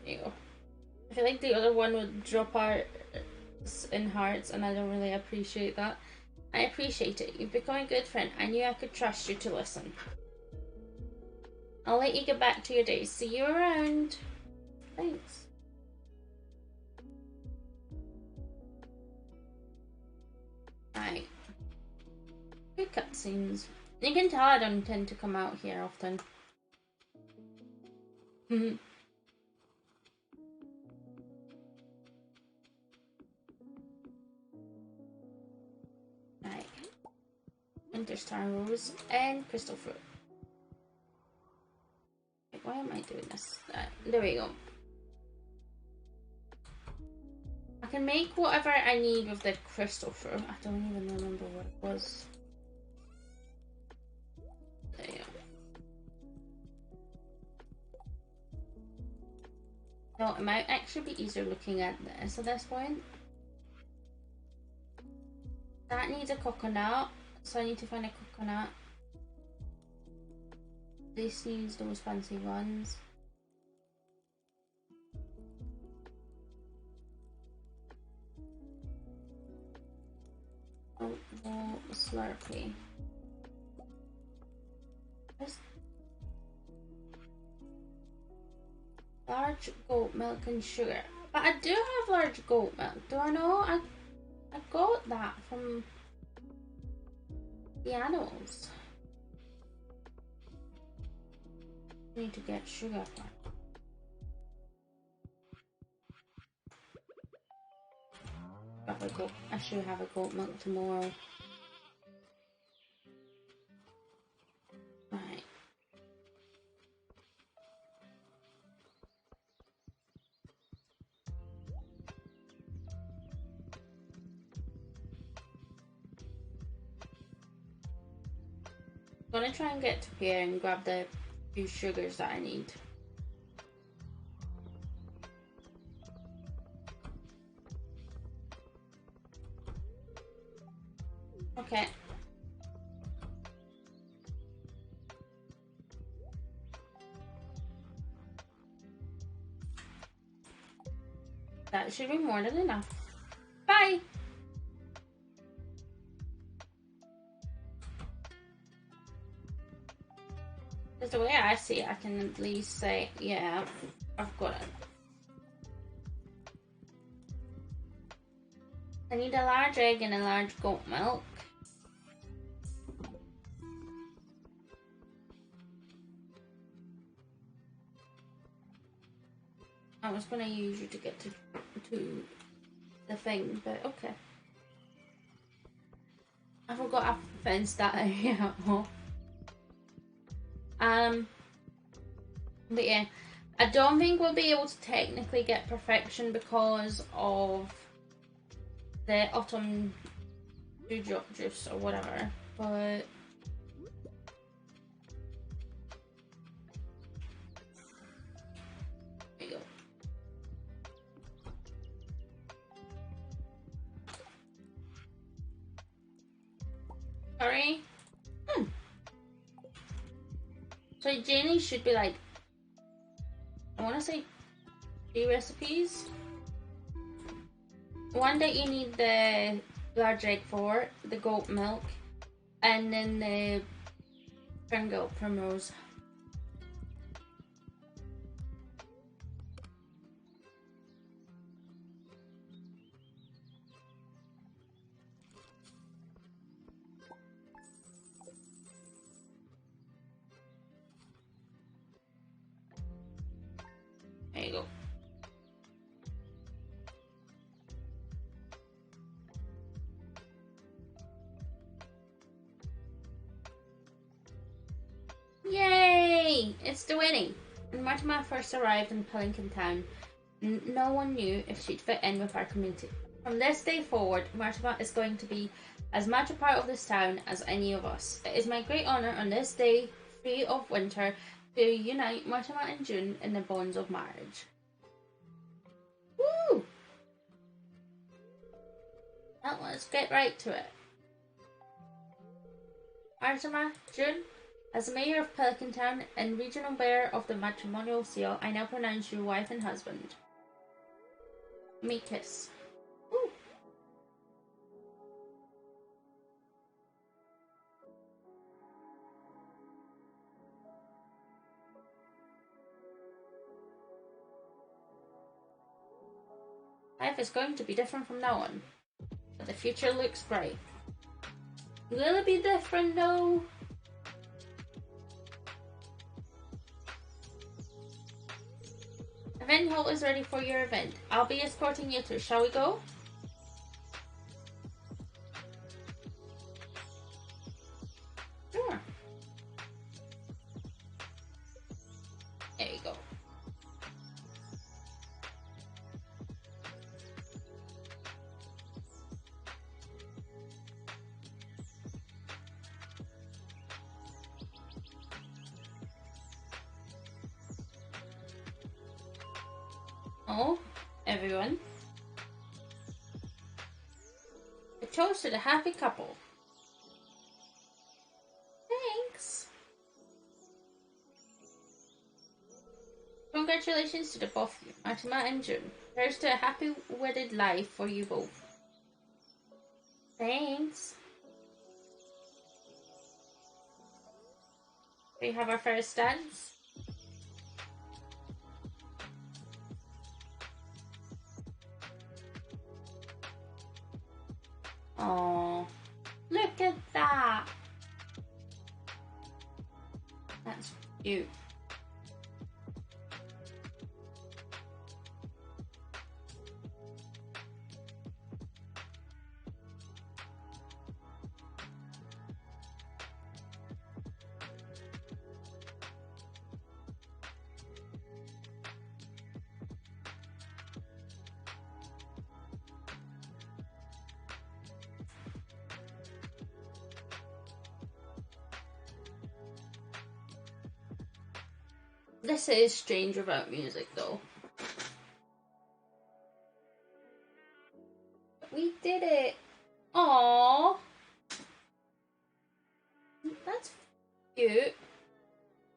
Speaker 1: There you go. I feel like the other one would drop out in hearts, and I don't really appreciate that. I appreciate it. You've become a good friend. I knew I could trust you to listen. I'll let you get back to your day. See you around. Thanks. Right. Good cutscenes. You can tell I don't tend to come out here often. Right. Interstar Rose and Crystal Fruit. Why am I doing this? There we go. I can make whatever I need with the crystal fruit. I don't even remember what it was. There you go. No, it might actually be easier looking at this at this point. That needs a coconut, so I need to find a coconut. This needs those fancy ones. Oh, no, Slurpee. Large goat milk and sugar. But I do have large goat milk. Do I know? I got that from the animals. I need to get sugar. I should have a goat milk tomorrow. Right. I'm gonna try and get to here and grab the few sugars that I need. Okay. That should be more than enough. Bye! Because the way I see it, I can at least say, yeah, I've got it. I need a large egg and a large goat milk. I was going to use you to get to the thing, but okay. I forgot I've fenced that area off. But yeah, I don't think we'll be able to technically get perfection because of the autumn dewdrop juice or whatever, but there you go. Sorry. So Janie should be like, I want to say 3 recipes. One that you need the large egg for, the goat milk, and then the Pringle primrose. There you go. Yay! It's the wedding. When Mmartimma first arrived in Pelican Town, no one knew if she'd fit in with our community. From this day forward, Mmartimma is going to be as much a part of this town as any of us. It is my great honour on this day, free of winter, to unite Mmartimma and June in the bonds of marriage. Woo! Now let's get right to it. Mmartimma, June, as mayor of Pelican Town and regional bearer of the matrimonial seal, I now pronounce you wife and husband. Me kiss. Woo. Life is going to be different from now on, but the future looks bright. Will it be different though? Event hall is ready for your event. I'll be escorting you to. Shall we go? Sure. There you go. Oh, everyone. A toast to the happy couple. Thanks. Congratulations to the both of you, Mmartimma and June. Here's to a happy wedded life for you both. Thanks. We have our first dance. Oh, look at that. That's cute. This is strange without music though. We did it! Aww! That's cute.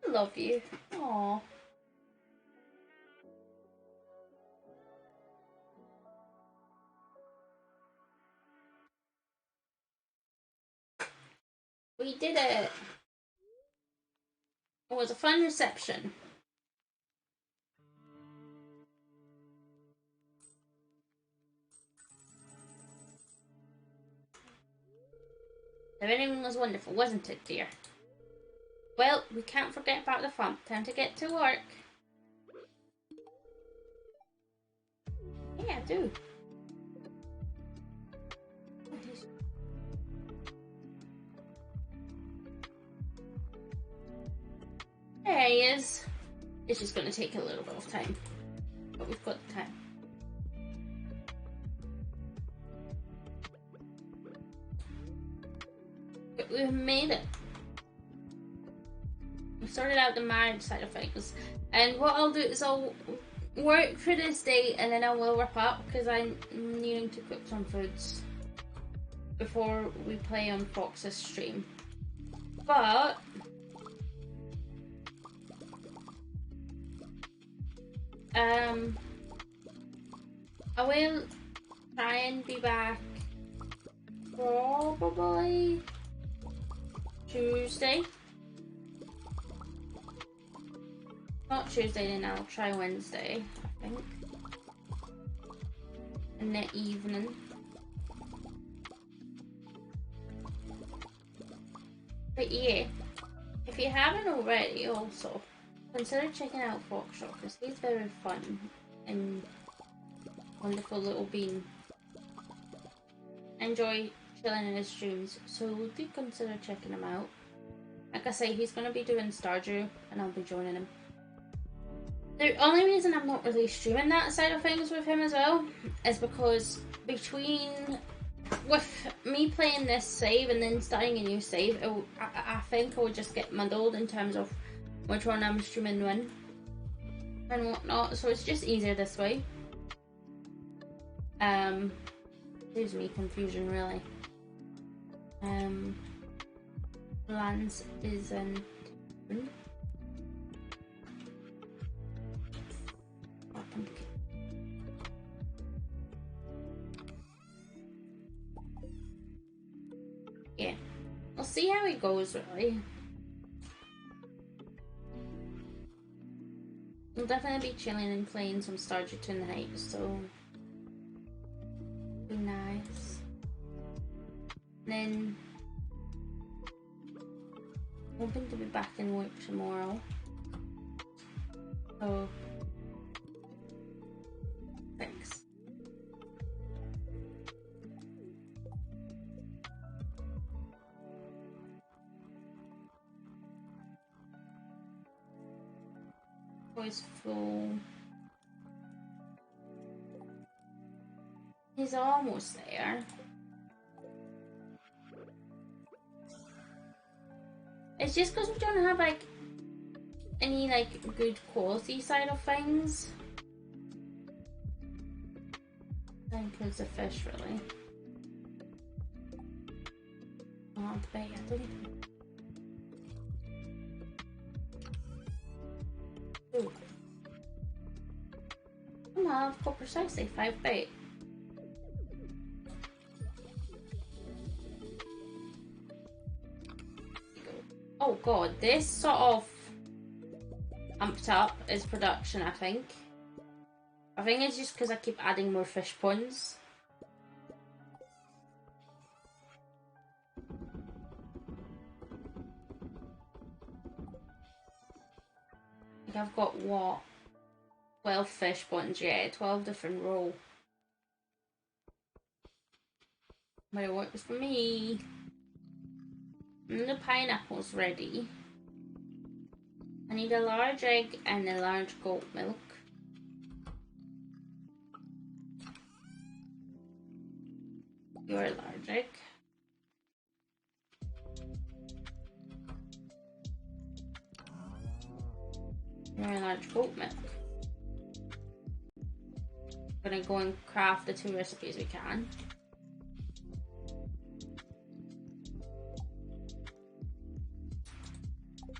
Speaker 1: I love you. Aww. We did it! It was a fun reception. Everything was wonderful, wasn't it, dear? Well, we can't forget about the fun. Time to get to work. Yeah, I do. There he is. It's just going to take a little bit of time, but we've got the time. But we've made it. We've sorted out the marriage side of things. And what I'll do is I'll work for this day and then I will wrap up because I'm needing to cook some foods before we play on Fox's stream. But I will try and be back probably Tuesday. Not Tuesday, then I'll try Wednesday, I think. In the evening. But yeah, if you haven't already, also consider checking out Foxshot because he's very fun and wonderful little bean. Enjoy chilling in his streams, so do consider checking him out. Like I say, he's going to be doing Stardew and I'll be joining him. The only reason I'm not really streaming that side of things with him as well is because with me playing this save and then starting a new save, I think I would just get muddled in terms of which one I'm streaming when and whatnot, so it's just easier this way. Saves me confusion really. Lance isn't. Yeah, we'll see how it goes really. We'll definitely be chilling and playing some Stardew tonight, so be nice. And then hoping to be back in work tomorrow. So thanks. Always full. He's almost there. It's just because we don't have like any like good quality side of things. That includes the fish really. Oh, the bait, I don't even... Ooh. Come on, I've got precisely 5 bait. Oh god, this sort of amped up is production, I think. I think it's just because I keep adding more fish ponds. Like I've got what? 12 fish ponds, yeah, 12 different row. But it works for me. And the pineapple's ready. I need a large egg and a large goat milk. You're a large egg. You're a large goat milk. We're gonna go and craft the 2 recipes we can.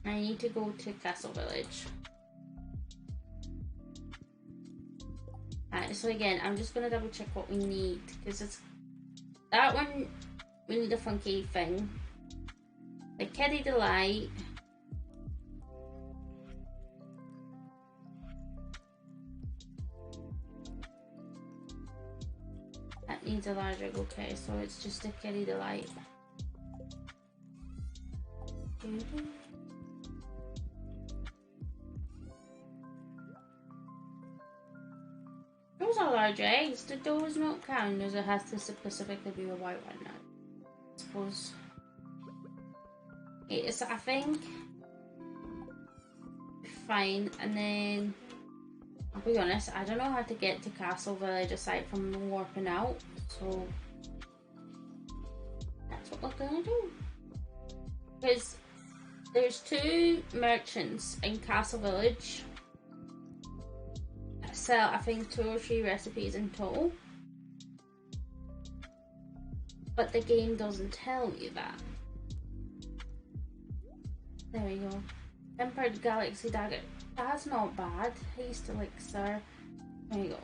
Speaker 1: I need to go to Castle Village. Alright, so again, I'm just gonna double check what we need because it's that one. We need a funky thing. The Kitty Delight. needs a large egg. Okay, so it's just a kitty delight. Those are large eggs. Did those not count? Does it have to specifically be a white one now? I suppose. It's, I think, fine. And then, I'll be honest, I don't know how to get to Castle Village aside from warping out. So, that's what we're gonna do. Because there's 2 merchants in Castle Village that sell, I think, 2 or 3 recipes in total. But the game doesn't tell you that. There we go. Tempered Galaxy Dagger. That's not bad. Haste Elixir. There you go.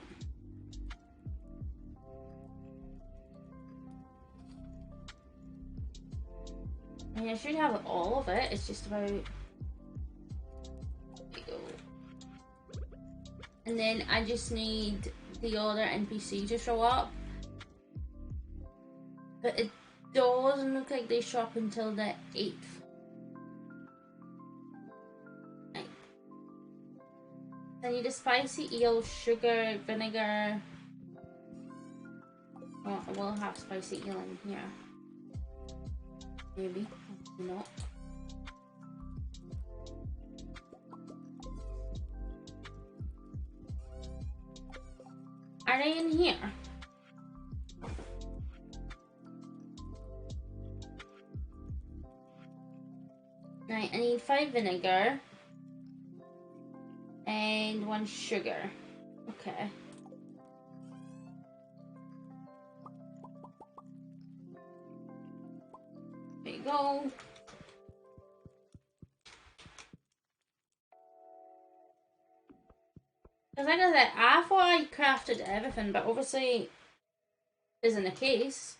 Speaker 1: I mean, I should have all of it. It's just about... There you go. And then I just need the other NPC to show up. But it doesn't look like they show up until the 8th. I need a spicy eel, sugar, vinegar. Well, I will have spicy eel in here. Maybe. Maybe not. Are they in here? Right, I need 5 vinegar. And 1 sugar. Okay. There you go. Because like I said, I thought I crafted everything, but obviously isn't the case.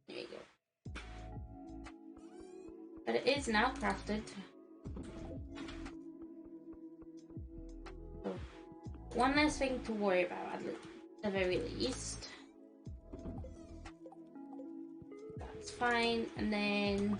Speaker 1: There you go. But it is now crafted. So, one less thing to worry about at the very least. That's fine. And then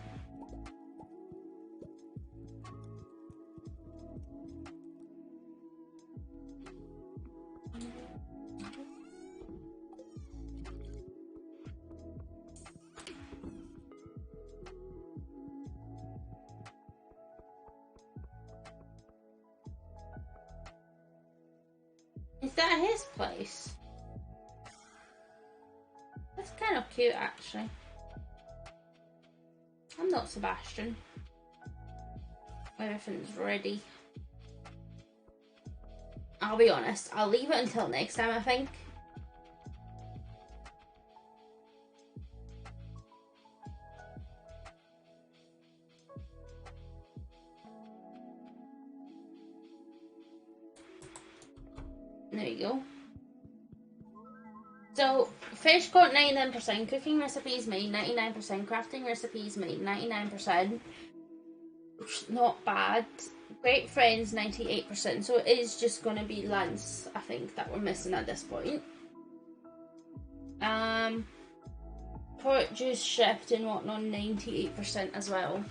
Speaker 1: is that his place? That's kind of cute, actually. I'm not Sebastian. Everything's ready. I'll be honest, I'll leave it until next time, I think. There you go. So, fish caught 99%, cooking recipes made 99%, crafting recipes made 99%, which is not bad. Great friends 98%, so it is just going to be Lance, I think, that we're missing at this point. Port juice shipped and whatnot 98% as well.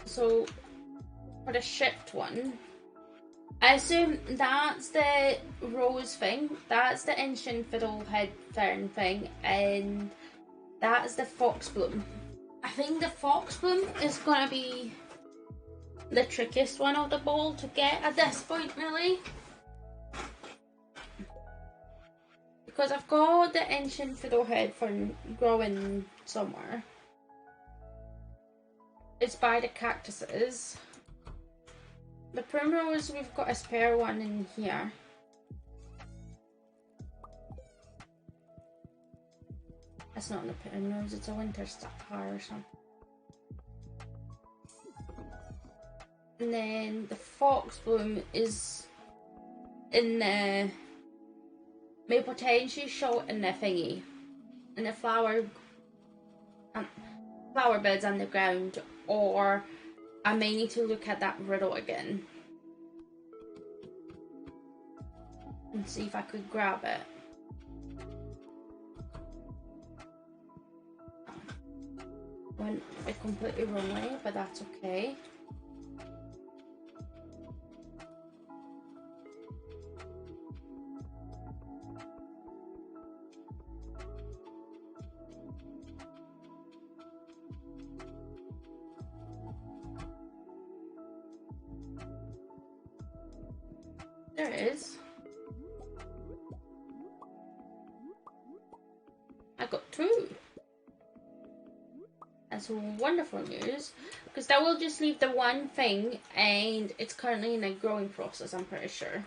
Speaker 1: So, for the shipped one, I assume that's the rose thing, that's the ancient fiddlehead fern thing, and that's the foxbloom. I think the foxbloom is gonna be the trickiest one of the ball to get at this point, really. Because I've got the ancient fiddlehead fern growing somewhere. It's by the cactuses. The primrose, we've got a spare one in here. That's not the primrose, it's a winter star or something. And then the foxbloom is in the, may potentially show in the thingy, in the flower beds underground, or I may need to look at that riddle again and see if I could grab it. Went a completely wrong way, but that's okay. There it is. I got 2. That's wonderful news, because that will just leave the one thing, and it's currently in a growing process, I'm pretty sure.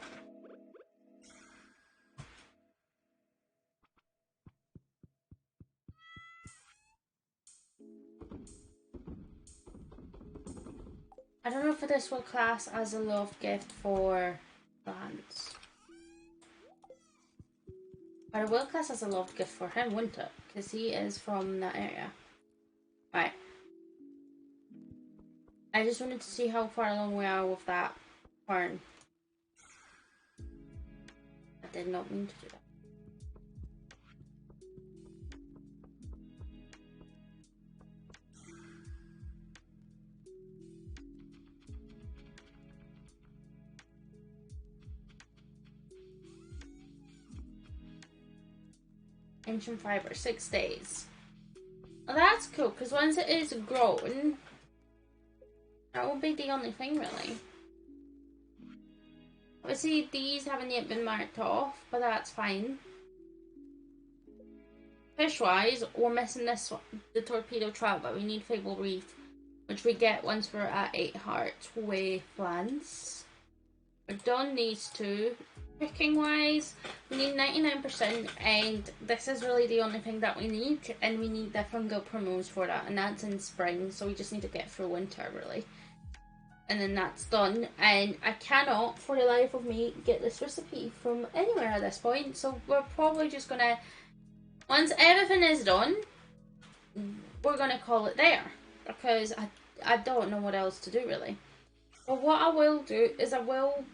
Speaker 1: I don't know if this will class as a love gift for plants. But it will class as a love gift for him, wouldn't it? Because he is from that area. Right. I just wanted to see how far along we are with that fern. I did not mean to do that. Ancient fiber, 6 days. Well, that's cool, because once it is grown, that will be the only thing, really. Obviously, these haven't yet been marked off, but that's fine. Fish-wise, we're missing this one, the torpedo trout, but we need Fable Reef, which we get once we're at 8 hearts with plants. We've done these 2. Cooking wise, we need 99%, and this is really the only thing that we need, and we need the fungal primrose for that, and that's in spring, so we just need to get through winter, really. And then that's done, and I cannot, for the life of me, get this recipe from anywhere at this point, so we're probably just gonna, once everything is done, we're gonna call it there, because I don't know what else to do, really. But what I will do is I will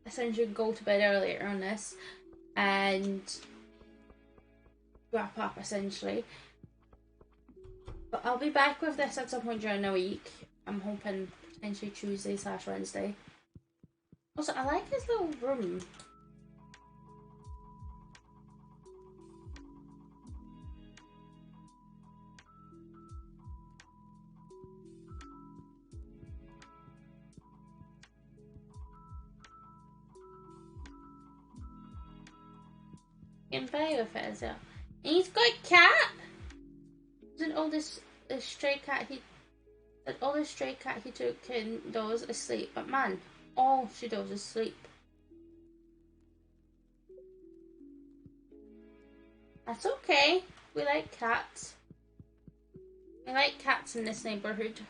Speaker 1: essentially go to bed earlier on this and wrap up, essentially. But I'll be back with this at some point during the week. I'm hoping potentially Tuesday/Wednesday. Also, I like this little room. In play with it as well. And he's got a cat. Isn't all this stray cat he took indoors is sleep? But man, all she does is sleep. That's okay. We like cats. We like cats in this neighborhood.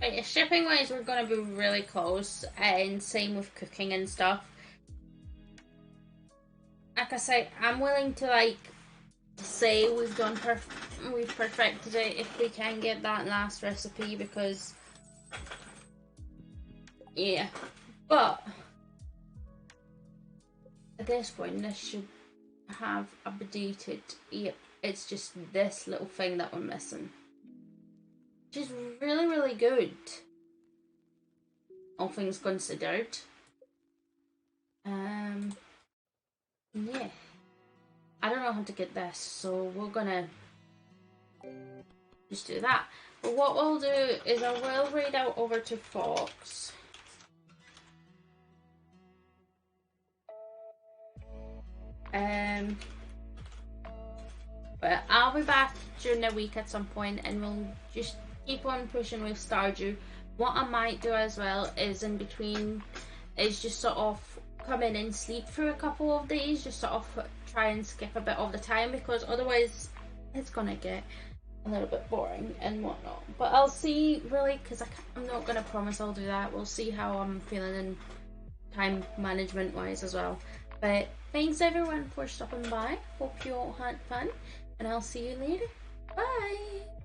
Speaker 1: Right, shipping wise, we're gonna be really close, and same with cooking and stuff. Like I say, I'm willing to say we've perfected it if we can get that last recipe, because yeah. But at this point, this should have updated. Yep, it's just this little thing that we're missing. Which is really, really good, all things considered. Yeah. I don't know how to get this, so we're gonna just do that. But what we'll do is I will read out over to Fox. But I'll be back during the week at some point, and we'll just keep on pushing with Stardew. What I might do as well is in between is just sort of come in and sleep through a couple of days, just sort of try and skip a bit of the time, because otherwise it's gonna get a little bit boring and whatnot. But I'll see, really, because I'm not gonna promise I'll do that. We'll see how I'm feeling in time management wise as well. But thanks everyone for stopping by. Hope you all had fun, and I'll see you later. Bye!